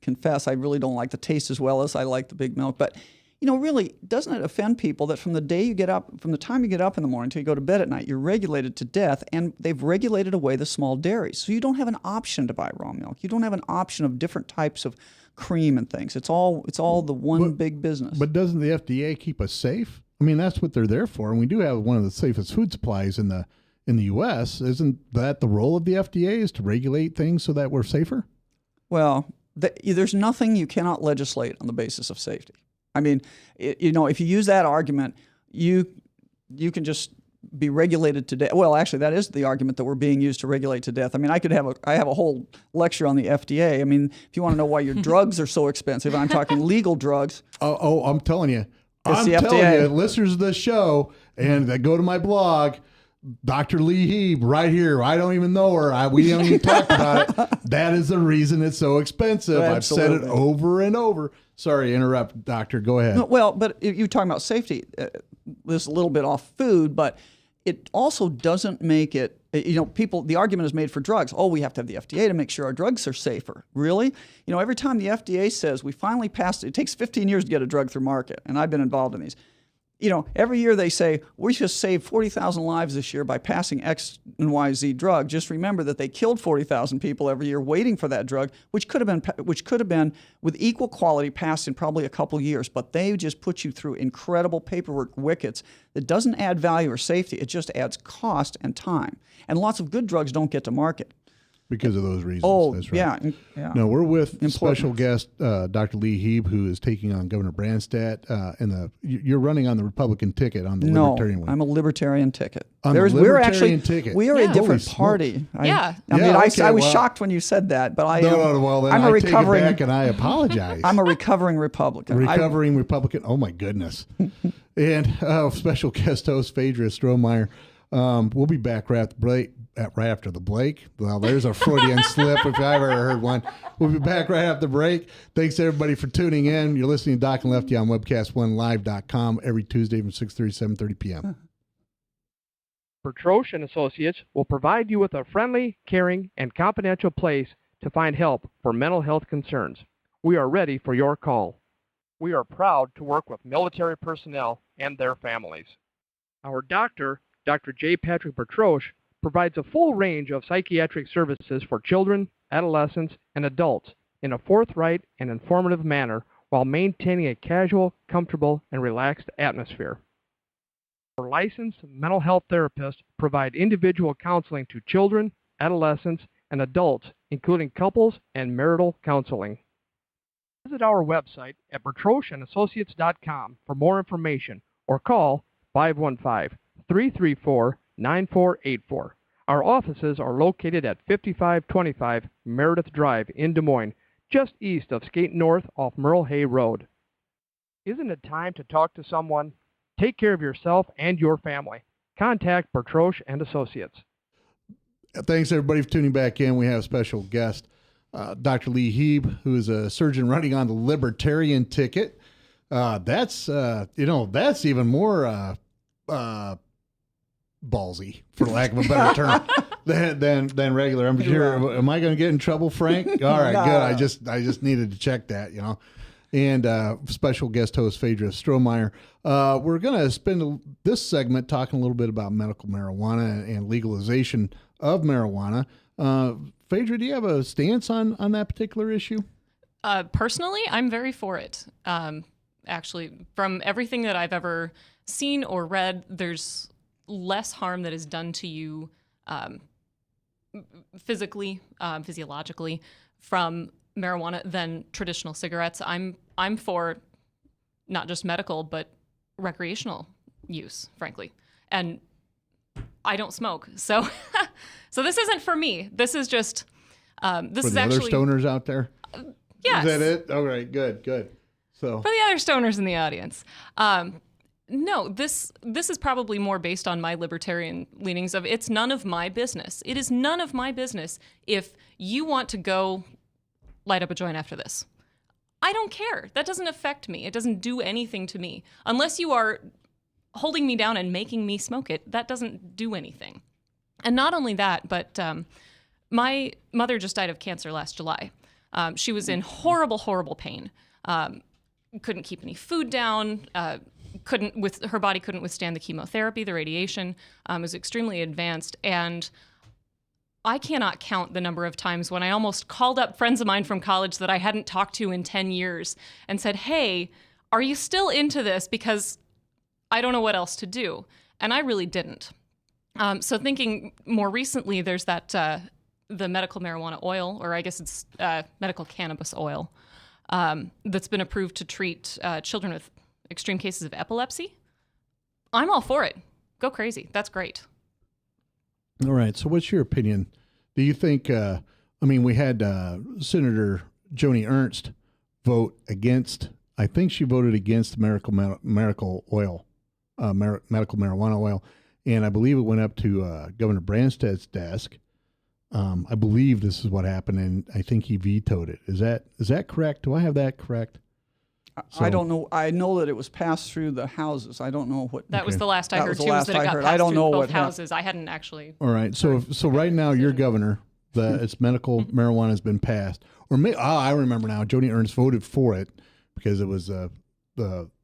S3: confess I really don't like the taste as well as I like the big milk, but really, doesn't it offend people that from the time you get up in the morning till you go to bed at night, you're regulated to death, and they've regulated away the small dairies. So you don't have an option to buy raw milk. You don't have an option of different types of cream and things. It's all the one big business.
S1: But doesn't the FDA keep us safe? I mean, that's what they're there for, and we do have one of the safest food supplies in the U.S. Isn't that the role of the FDA, is to regulate things so that we're safer?
S3: Well, there's nothing you cannot legislate on the basis of safety. I mean, if you use that argument, you can just be regulated to death. Well, actually, that is the argument that we're being used to regulate to death. I mean, I have a whole lecture on the FDA. I mean, if you want to know why your drugs are so expensive, I'm talking legal drugs.
S1: I'm telling you. Listeners of this show and that go to my blog, Dr. Lee Hieb, right here. I don't even know her. We don't even talk about it. That is the reason it's so expensive.
S3: Absolutely.
S1: I've said it over and over. Sorry to interrupt, Doctor. Go ahead.
S3: No, well, but you're talking about safety. This is a little bit off food, but it also doesn't make it, the argument is made for drugs. Oh, we have to have the FDA to make sure our drugs are safer. Really? Every time the FDA says we finally passed it takes 15 years to get a drug through market, and I've been involved in these. Every year they say, we just saved 40,000 lives this year by passing X and Y, Z drug. Just remember that they killed 40,000 people every year waiting for that drug, which could have been with equal quality passed in probably a couple years. But they just put you through incredible paperwork wickets that doesn't add value or safety. It just adds cost and time. And lots of good drugs don't get to market.
S1: Because of those reasons.
S3: Oh,
S1: that's right.
S3: Yeah.
S1: No, we're with special guest Dr. Lee Hieb, who is taking on Governor Branstad. You're running on the Republican ticket on the Libertarian one.
S3: I'm a Libertarian ticket.
S1: Ticket.
S3: We are a different party. I was shocked when you said that, but I'm a recovering.
S1: Take it back and I apologize.
S3: I'm a recovering Republican.
S1: Republican. Oh my goodness. And special guest host Phaedra Strohmeyer. We'll be back right after the break. Well, there's a Freudian slip if I ever heard one. We'll be back right after the break. Thanks everybody for tuning in. You're listening to Doc and Lefty on webcast1live.com every Tuesday from 6:30 to 7:30 p.m.
S5: Petrosh and Associates will provide you with a friendly, caring, and confidential place to find help for mental health concerns. We are ready for your call. We are proud to work with military personnel and their families. Our doctor, Dr. J. Patrick Bertroche, provides a full range of psychiatric services for children, adolescents, and adults in a forthright and informative manner while maintaining a casual, comfortable, and relaxed atmosphere. Our licensed mental health therapists provide individual counseling to children, adolescents, and adults, including couples and marital counseling. Visit our website at bertrocheandassociates.com for more information or call 515-334-9484. Our offices are located at 5525 Meredith Drive in Des Moines, just east of Skate North off Merle Hay Road. Isn't it time to talk to someone? Take care of yourself and your family. Contact Bertroche and Associates.
S1: Thanks, everybody, for tuning back in. We have a special guest, Dr. Lee Hieb, who is a surgeon running on the Libertarian ticket. That's even more ballsy, for lack of a better term, than regular. I'm sure. Am I going to get in trouble, Frank? All right, good. I just needed to check that, And special guest host Phaedra Strohmeyer. We're going to spend this segment talking a little bit about medical marijuana and legalization of marijuana. Phaedra, do you have a stance on that particular issue?
S2: Personally, I'm very for it. Actually, from everything that I've ever seen or read, there's less harm that is done to you physically, physiologically from marijuana than traditional cigarettes. I'm for not just medical, but recreational use, frankly. And I don't smoke. So this isn't for me. This is just, this
S1: for
S2: is
S1: the
S2: actually.
S1: Other stoners out there?
S2: Yes.
S1: Is that it? All right, good. So
S2: for the other stoners in the audience. No, this is probably more based on my libertarian leanings of it's none of my business. It is none of my business if you want to go light up a joint after this. I don't care. That doesn't affect me. It doesn't do anything to me. Unless you are holding me down and making me smoke it, that doesn't do anything. And not only that, but my mother just died of cancer last July. She was in horrible, horrible pain. Couldn't keep any food down. Her body couldn't withstand the chemotherapy, the radiation. It was extremely advanced. And I cannot count the number of times when I almost called up friends of mine from college that I hadn't talked to in 10 years and said, hey, are you still into this? Because I don't know what else to do. And I really didn't. So thinking more recently, there's that the medical marijuana oil, or I guess it's medical cannabis oil, that's been approved to treat children with extreme cases of epilepsy. I'm all for it. Go crazy. That's great.
S1: All right. So what's your opinion? Do you think, we had Senator Joni Ernst vote against, I think she voted against medical oil, medical marijuana oil. And I believe it went up to Governor Branstad's desk. I believe this is what happened, and I think he vetoed it. Is that correct? Do I have that correct?
S3: I don't know. I know that it was passed through the houses. I don't know what.
S2: That was the last I heard, too, was that it got passed through both houses. I hadn't actually.
S1: All right. So right now, your governor, it's medical marijuana has been passed. I remember now, Joni Ernst voted for it because it was the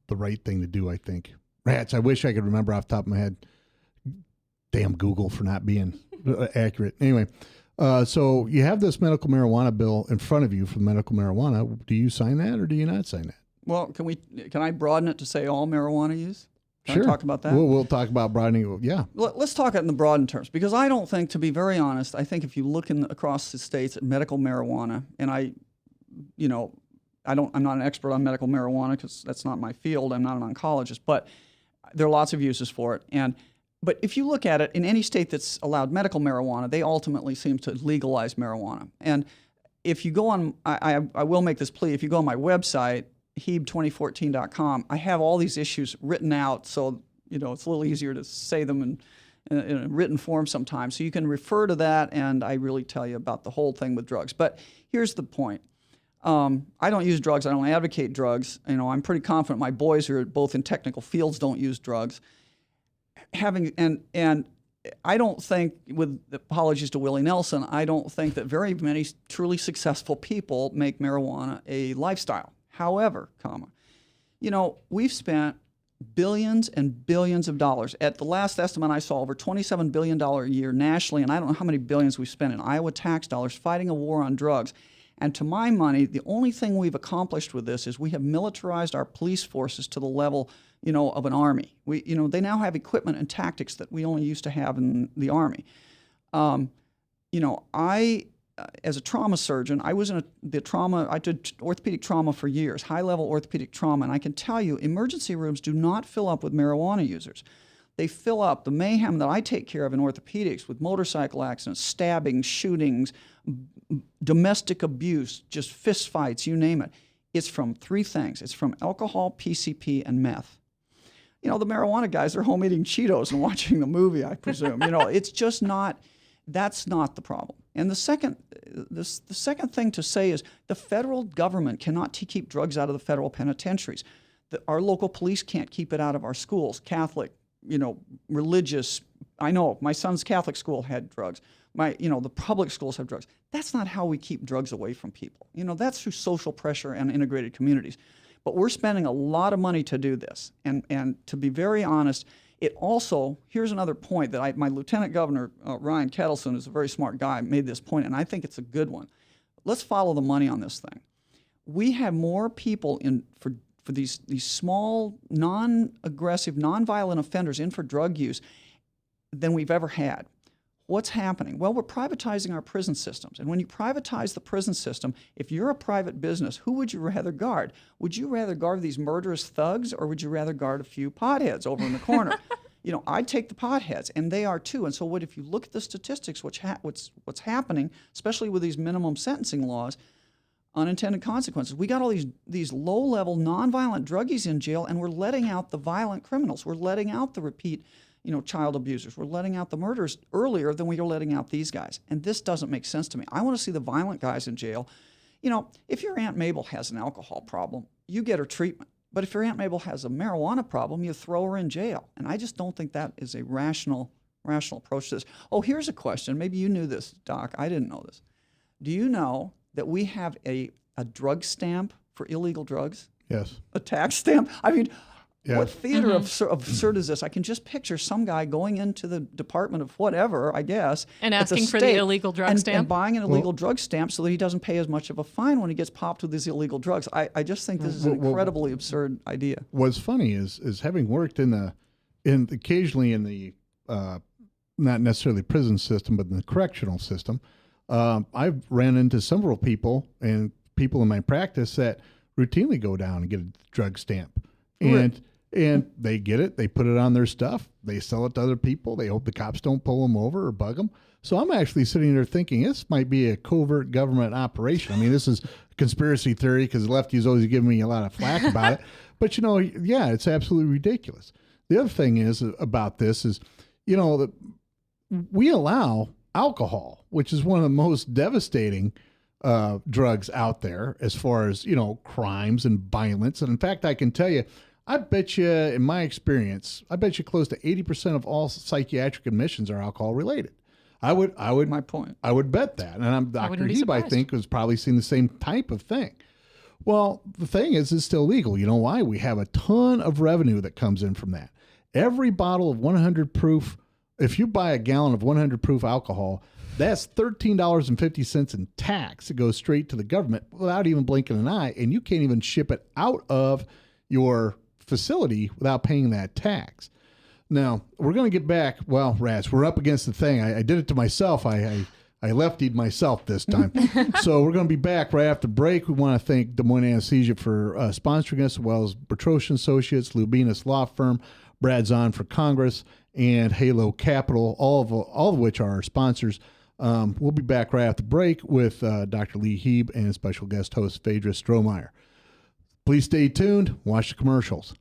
S1: right thing to do, I think. Rats, I wish I could remember off the top of my head. Damn Google for not being accurate. Anyway, so you have this medical marijuana bill in front of you for medical marijuana. Do you sign that or do you not sign that?
S3: Well, can I broaden it to say all marijuana use? Can
S1: Sure.
S3: I talk about that?
S1: We'll talk about broadening. Yeah.
S3: Let's talk it in the broadened terms, because I don't think, to be very honest, I think if you look across the states at medical marijuana, and I'm not an expert on medical marijuana because that's not my field. I'm not an oncologist, but there are lots of uses for it. But if you look at it, in any state that's allowed medical marijuana, they ultimately seem to legalize marijuana. And if you go on, I will make this plea, if you go on my website, Hieb2014.com, I have all these issues written out, so it's a little easier to say them in a written form sometimes. So you can refer to that, and I really tell you about the whole thing with drugs. But here's the point. I don't use drugs. I don't advocate drugs. I'm pretty confident my boys who are both in technical fields don't use drugs. And I don't think, with apologies to Willie Nelson, I don't think that very many truly successful people make marijuana a lifestyle. However, We've spent billions and billions of dollars. At the last estimate I saw, over $27 billion a year nationally, and I don't know how many billions we've spent in Iowa tax dollars fighting a war on drugs. And to my money, the only thing we've accomplished with this is we have militarized our police forces to the level, of an army. They now have equipment and tactics that we only used to have in the Army. I, as a trauma surgeon, I was in I did orthopedic trauma for years, high-level orthopedic trauma, and I can tell you, emergency rooms do not fill up with marijuana users. They fill up the mayhem that I take care of in orthopedics with motorcycle accidents, stabbings, shootings, domestic abuse, just fist fights, you name it. It's from three things. It's from alcohol, PCP, and meth. The marijuana guys are home eating Cheetos and watching the movie, I presume. It's just not, that's not the problem. And the second thing to say is the federal government cannot keep drugs out of the federal penitentiaries. Our local police can't keep it out of our schools, Catholic, religious. I know my son's Catholic school had drugs. The public schools have drugs. That's not how we keep drugs away from people. That's through social pressure and integrated communities. But we're spending a lot of money to do this. And to be very honest, it also, here's another point that my Lieutenant Governor, Ryan Kettleson, is a very smart guy, made this point, and I think it's a good one. Let's follow the money on this thing. We have more people for these small, non-aggressive, non-violent offenders in for drug use than we've ever had. What's happening? Well, we're privatizing our prison systems. And when you privatize the prison system, if you're a private business, who would you rather guard? Would you rather guard these murderous thugs, or would you rather guard a few potheads over in the corner? I'd take the potheads, and they are too. And so if you look at the statistics, what's happening, especially with these minimum sentencing laws, unintended consequences. We got all these low-level, nonviolent druggies in jail, and we're letting out the violent criminals. We're letting out the repeat child abusers. We're letting out the murderers earlier than we are letting out these guys. And this doesn't make sense to me. I want to see the violent guys in jail. If your Aunt Mabel has an alcohol problem, you get her treatment. But if your Aunt Mabel has a marijuana problem, you throw her in jail. And I just don't think that is a rational approach to this. Oh, here's a question. Maybe you knew this, Doc. I didn't know this. Do you know that we have a drug stamp for illegal drugs?
S1: Yes.
S3: A tax stamp? I mean,
S1: yes.
S3: What theater of absurd is this? I can just picture some guy going into the Department of whatever, I guess,
S2: and asking for the illegal drug stamp,
S3: and buying an illegal drug stamp so that he doesn't pay as much of a fine when he gets popped with his illegal drugs. I just think this is an incredibly absurd idea.
S1: What's funny is having worked occasionally in the not necessarily prison system, but in the correctional system, I've ran into several people in my practice that routinely go down and get a drug stamp, and they get it, they put it on their stuff, they sell it to other people, they hope the cops don't pull them over or bug them. So I'm actually sitting there thinking this might be a covert government operation. I mean, this is a conspiracy theory because Lefty's always giving me a lot of flack about it. But, it's absolutely ridiculous. The other thing is about this is, that we allow alcohol, which is one of the most devastating drugs out there as far as, crimes and violence. And in fact, I can tell you, I bet you, in my experience, close to 80% of all psychiatric admissions are alcohol related. I would
S3: my point.
S1: I would bet that. And I'm Dr. Hieb, I think, was probably seeing the same type of thing. Well, the thing is, it's still legal. You know why? We have a ton of revenue that comes in from that. Every bottle of 100 proof, if you buy a gallon of 100 proof alcohol, that's $13.50 in tax. It goes straight to the government without even blinking an eye, and you can't even ship it out of your facility without paying that tax. Now, we're going to get back. Well, Raz, we're up against the thing. I did it to myself. I leftied myself this time. So we're going to be back right after break. We want to thank Des Moines Anesthesia for sponsoring us, as well as Bertrosian Associates, Lubinas Law Firm, Brad Zahn for Congress, and Halo Capital, all of which are our sponsors. We'll be back right after break with Dr. Lee Hieb and special guest host Phaedra Strohmeyer. Please stay tuned. Watch the commercials.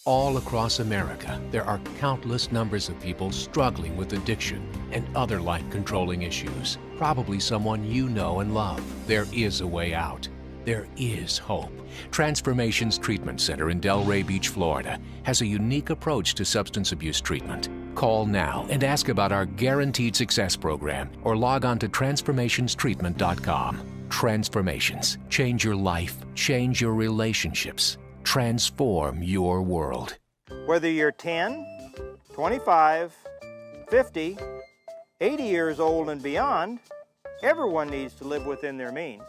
S6: All across America, there are countless numbers of people struggling with addiction and other life-controlling issues. Probably someone you know and love. There is a way out. There is hope. Transformations Treatment Center in Delray Beach, Florida, has a unique approach to substance abuse treatment. Call now and ask about our Guaranteed Success program or log on to transformationstreatment.com. Transformations. Change your life. change your relationships, transform your world.
S11: Whether you're 10, 25, 50, 80 years old and beyond, everyone needs to live within their means.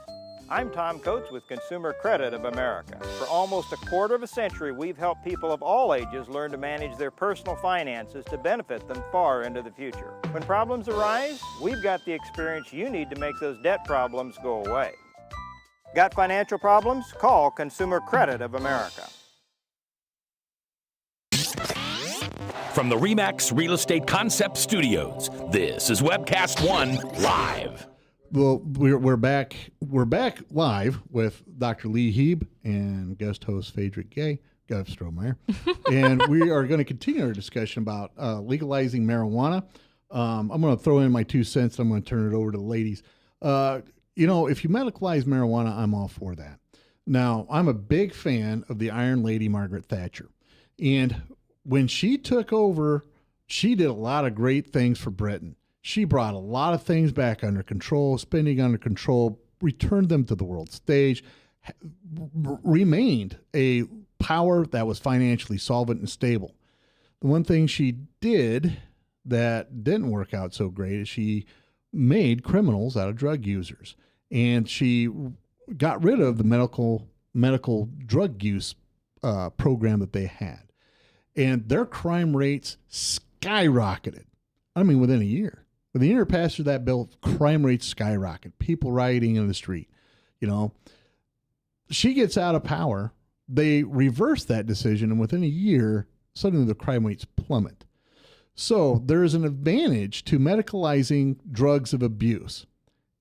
S11: I'm Tom Coates with Consumer Credit of America. For almost a quarter of a century, we've helped people of all ages learn to manage their personal finances to benefit them far into the future. When problems arise, we've got the experience you need to make those debt problems go away. Got financial problems? Call Consumer Credit of America.
S7: From the RE/MAX Real Estate Concept Studios, this is Webcast One Live.
S1: Well, we're back. We're back live with Dr. Lee Hieb and guest host Phaedric Gay, Gov Strohmeyer, and we are going to continue our discussion about legalizing marijuana. I'm going to throw in my 2 cents. I'm going to turn it over to the ladies. You know, if you medicalize marijuana, I'm all for that. Now, I'm a big fan of the Iron Lady Margaret Thatcher, and when she took over, she did a lot of great things for Britain. She brought a lot of things back under control, spending under control, returned them to the world stage, remained a power that was financially solvent and stable. The one thing she did that didn't work out so great is she made criminals out of drug users. And she got rid of the medical drug use program that they had. And their crime rates skyrocketed. I mean, within a year. Within a year after that bill, crime rates skyrocketed. People rioting in the street. You know, she gets out of power. They reverse that decision, and within a year, suddenly the crime rates plummet. So there is an advantage to medicalizing drugs of abuse.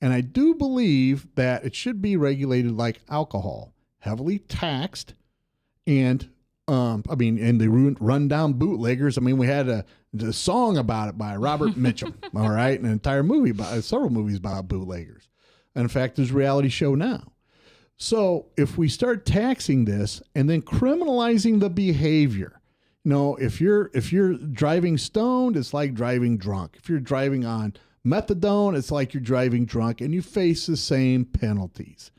S1: And I do believe that it should be regulated like alcohol, heavily taxed, and and they run down bootleggers. I mean, we had a song about it by Robert Mitchum, all right, and an entire movie, several movies about bootleggers. And in fact, there's a reality show now. So if we start taxing this and then criminalizing the behavior, you know, if you're driving stoned, it's like driving drunk. If you're driving on methadone, it's like you're driving drunk, and you face the same penalties.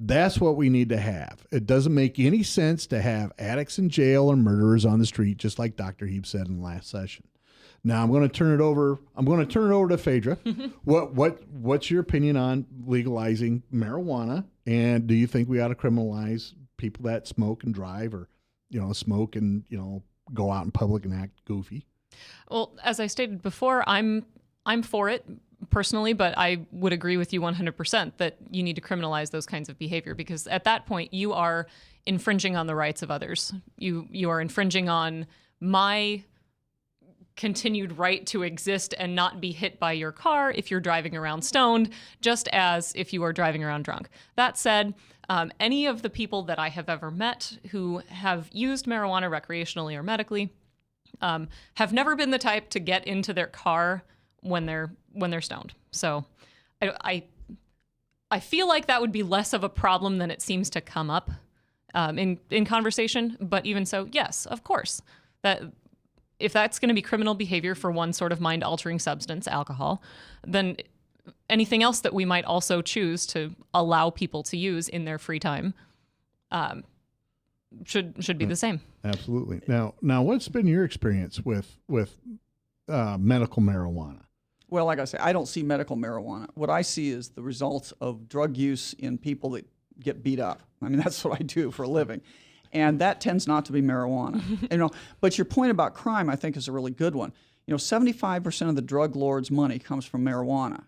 S1: That's what we need to have. It doesn't make any sense to have addicts in jail or murderers on the street, just like Dr. Hieb said in the last session. Now I'm going to turn it over. To Phaedra. What's your opinion on legalizing marijuana? And do you think we ought to criminalize people that smoke and drive, or smoke and go out in public and act goofy?
S2: Well, as I stated before, I'm for it personally, but I would agree with you 100% that you need to criminalize those kinds of behavior, because at that point you are infringing on the rights of others. You are infringing on my continued right to exist and not be hit by your car if you're driving around stoned, just as if you are driving around drunk. That said, any of the people that I have ever met who have used marijuana recreationally or medically have never been the type to get into their car when they're stoned. So I feel like that would be less of a problem than it seems to come up in conversation. But even so, yes, of course, that if that's going to be criminal behavior for one sort of mind-altering substance, alcohol, then anything else that we might also choose to allow people to use in their free time should be the same.
S1: Absolutely. Now, what's been your experience with medical marijuana?
S3: Well, like I say, I don't see medical marijuana. What I see is the results of drug use in people that get beat up. I mean, that's what I do for a living. And that tends not to be marijuana. But your point about crime, I think, is a really good one. 75% of the drug lords' money comes from marijuana.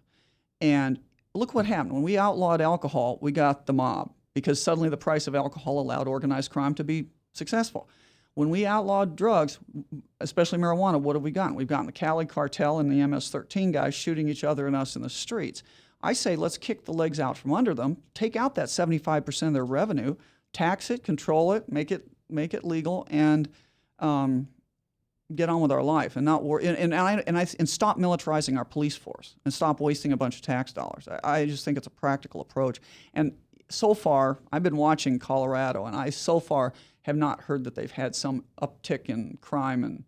S3: And look what happened. When we outlawed alcohol, we got the mob, because suddenly the price of alcohol allowed organized crime to be successful. When we outlawed drugs, especially marijuana, what have we gotten? We've gotten the Cali cartel and the MS-13 guys shooting each other and us in the streets. I say let's kick the legs out from under them, take out that 75% of their revenue, tax it, control it, make it legal, and get on with our life, and not worry, and stop militarizing our police force, and stop wasting a bunch of tax dollars. I just think it's a practical approach. And so far, I've been watching Colorado, and I so far have not heard that they've had some uptick in crime and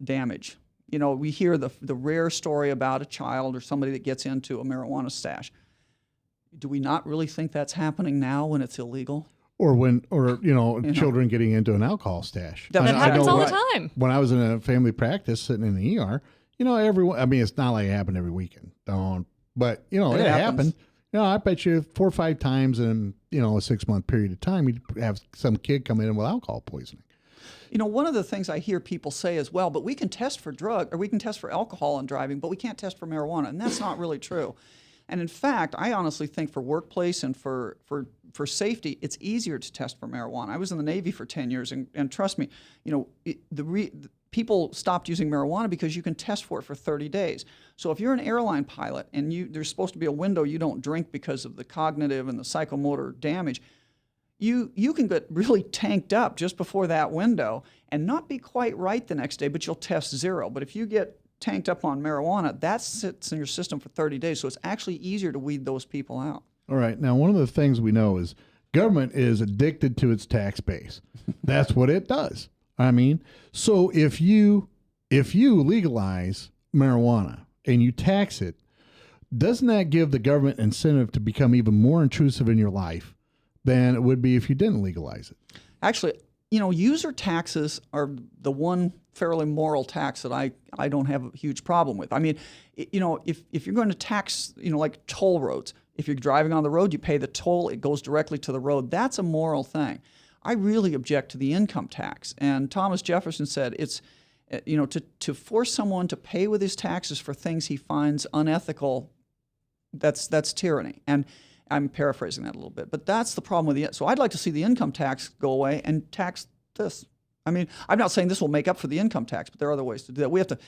S3: damage. We hear the rare story about a child or somebody that gets into a marijuana stash. Do we not really think that's happening now when it's illegal?
S1: or children getting into an alcohol stash.
S2: That happens all the time.
S1: When I was in a family practice sitting in the ER, everyone, I mean, it's not like it happened every weekend, but it happened. I bet you 4 or 5 times in, a 6-month period of time, you'd have some kid come in with alcohol poisoning.
S3: One of the things I hear people say is, well, but we can test for we can test for alcohol in driving, but we can't test for marijuana. And that's not really true. And in fact, I honestly think for workplace and for safety, it's easier to test for marijuana. I was in the Navy for 10 years, and trust me, people stopped using marijuana because you can test for it for 30 days. So if you're an airline pilot and there's supposed to be a window you don't drink because of the cognitive and the psychomotor damage, you can get really tanked up just before that window and not be quite right the next day, but you'll test 0. But if you get tanked up on marijuana, that sits in your system for 30 days. So it's actually easier to weed those people out.
S1: All right. Now, one of the things we know is government is addicted to its tax base. That's what it does. I mean, so if you legalize marijuana and you tax it, doesn't that give the government incentive to become even more intrusive in your life than it would be if you didn't legalize it?
S3: Actually, user taxes are the one fairly moral tax that I don't have a huge problem with. I mean, if you're going to tax, like toll roads, if you're driving on the road, you pay the toll, it goes directly to the road. That's a moral thing. I really object to the income tax. And Thomas Jefferson said it's, to force someone to pay with his taxes for things he finds unethical, that's tyranny. And I'm paraphrasing that a little bit, but that's the problem with so I'd like to see the income tax go away and tax this. I mean, I'm not saying this will make up for the income tax, but there are other ways to do that. We have to,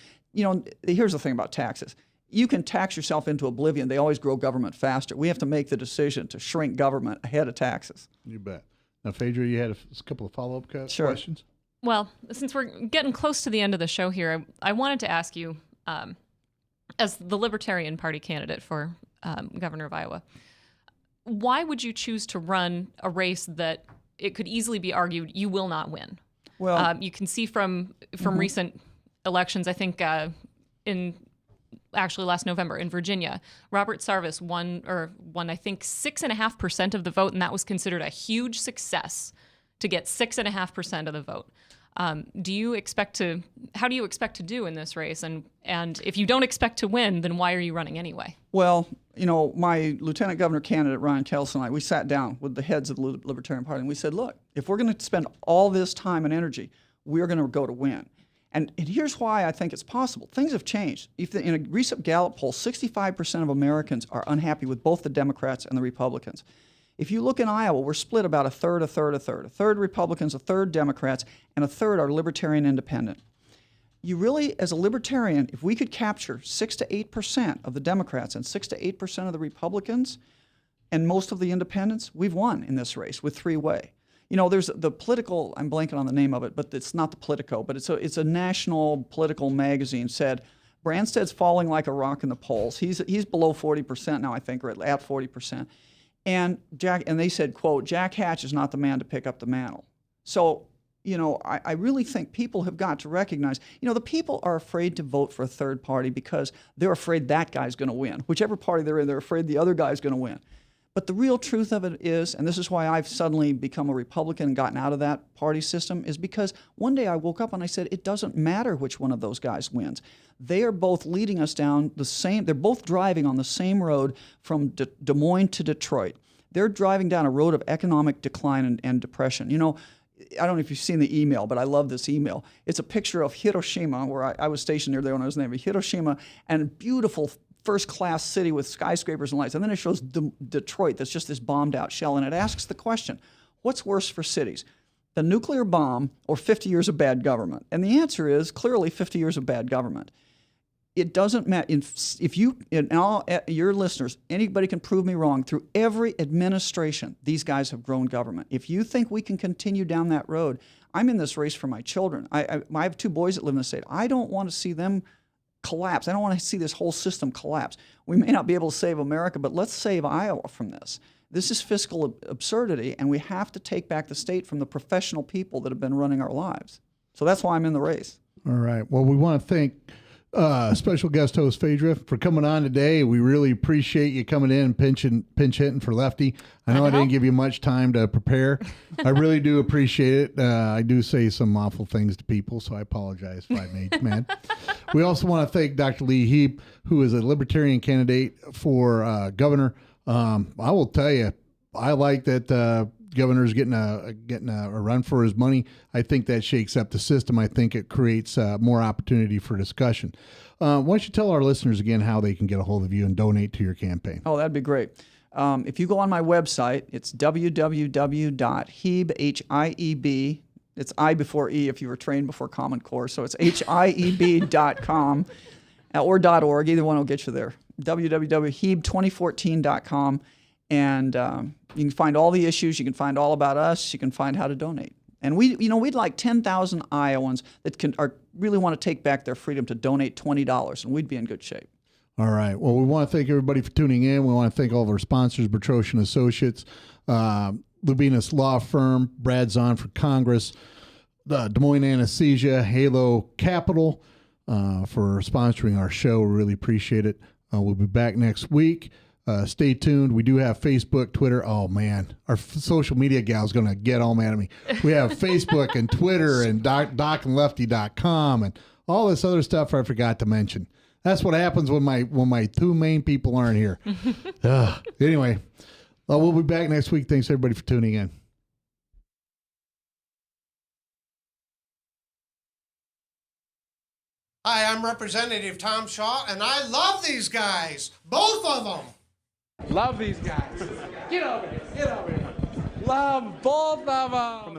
S3: here's the thing about taxes. You can tax yourself into oblivion. They always grow government faster. We have to make the decision to shrink government ahead of taxes.
S1: You bet. Now, Phaedra, you had a couple of follow-up questions?
S2: Well, since we're getting close to the end of the show here, I wanted to ask you, as the Libertarian Party candidate for governor of Iowa, why would you choose to run a race that it could easily be argued you will not win?
S3: Well,
S2: you can see from recent elections, I think in actually last November in Virginia, Robert Sarvis won, I think 6.5% of the vote, and that was considered a huge success to get 6.5% of the vote. How do you expect to do in this race? And if you don't expect to win, then why are you running anyway?
S3: Well, my lieutenant governor candidate, Ryan Kelso, and I, we sat down with the heads of the Libertarian Party, and we said, look, if we're going to spend all this time and energy, we're going to go to win. And here's why I think it's possible. Things have changed. In a recent Gallup poll, 65% of Americans are unhappy with both the Democrats and the Republicans. If you look in Iowa, we're split about a third, a third, a third. A third Republicans, a third Democrats, and a third are Libertarian Independent. You really, as a Libertarian, if we could capture 6 to 8% of the Democrats and 6 to 8% of the Republicans and most of the Independents, we've won in this race with three-way. There's the political, I'm blanking on the name of it, but it's not the Politico, but it's a national political magazine said, Branstad's falling like a rock in the polls. He's below 40% now, I think, or at 40%. And they said, quote, Jack Hatch is not the man to pick up the mantle. So, I really think people have got to recognize, the people are afraid to vote for a third party because they're afraid that guy's going to win. Whichever party they're in, they're afraid the other guy's going to win. But the real truth of it is, and this is why I've suddenly become a Republican and gotten out of that party system, is because one day I woke up and I said, it doesn't matter which one of those guys wins. They are both leading us down they're both driving on the same road from Des Moines to Detroit. They're driving down a road of economic decline and depression. I don't know if you've seen the email, but I love this email. It's a picture of Hiroshima, where I was stationed near there when I was in the Navy. Hiroshima, and beautiful first-class city with skyscrapers and lights. And then it shows Detroit, that's just this bombed-out shell. And it asks the question, what's worse for cities, the nuclear bomb or 50 years of bad government? And the answer is clearly 50 years of bad government. It doesn't matter. If you, and all your listeners, anybody can prove me wrong, through every administration, these guys have grown government. If you think we can continue down that road, I'm in this race for my children. I have 2 boys that live in the state. I don't want to see them collapse. I don't want to see this whole system collapse. We may not be able to save America, but let's save Iowa from this. This is fiscal absurdity, and we have to take back the state from the professional people that have been running our lives. So that's why I'm in the race.
S1: All right. Well, we want to thank special guest host Phaedra, for coming on today. We really appreciate you coming in and pinch hitting for Lefty. I know I didn't give you much time to prepare. I really do appreciate it. I do say some awful things to people, so I apologize if I made you mad. We also want to thank Dr. Lee Hieb, who is a Libertarian candidate for governor. I will tell you, I like that governor's getting a run for his money. I think that shakes up the system. I think it creates more opportunity for discussion. Why don't you tell our listeners again how they can get a hold of you and donate to your campaign?
S3: Oh, that'd be great. If you go on my website, it's www.hieb, H-I-E-B, it's I before E if you were trained before Common Core, so it's hieb.com or .org. Either one will get you there. www.hieb2014.com, and you can find all the issues. You can find all about us. You can find how to donate. And we'd like 10,000 Iowans that really want to take back their freedom to donate $20, and we'd be in good shape.
S1: All right. Well, we want to thank everybody for tuning in. We want to thank all of our sponsors, Bertrosian Associates, Lubinas Law Firm, Brad Zahn for Congress, Des Moines Anesthesia, Halo Capital for sponsoring our show. We really appreciate it. We'll be back next week. Stay tuned. We do have Facebook, Twitter. Oh, man. Our social media gal's going to get all mad at me. We have Facebook and Twitter and docandlefty.com and all this other stuff I forgot to mention. That's what happens when my two main people aren't here. Anyway, we'll be back next week. Thanks, everybody, for tuning in.
S13: Hi, I'm Representative Tom Shaw, and I love these guys. Both of them.
S14: Love these guys. Get over here. Get over here. Love both of them.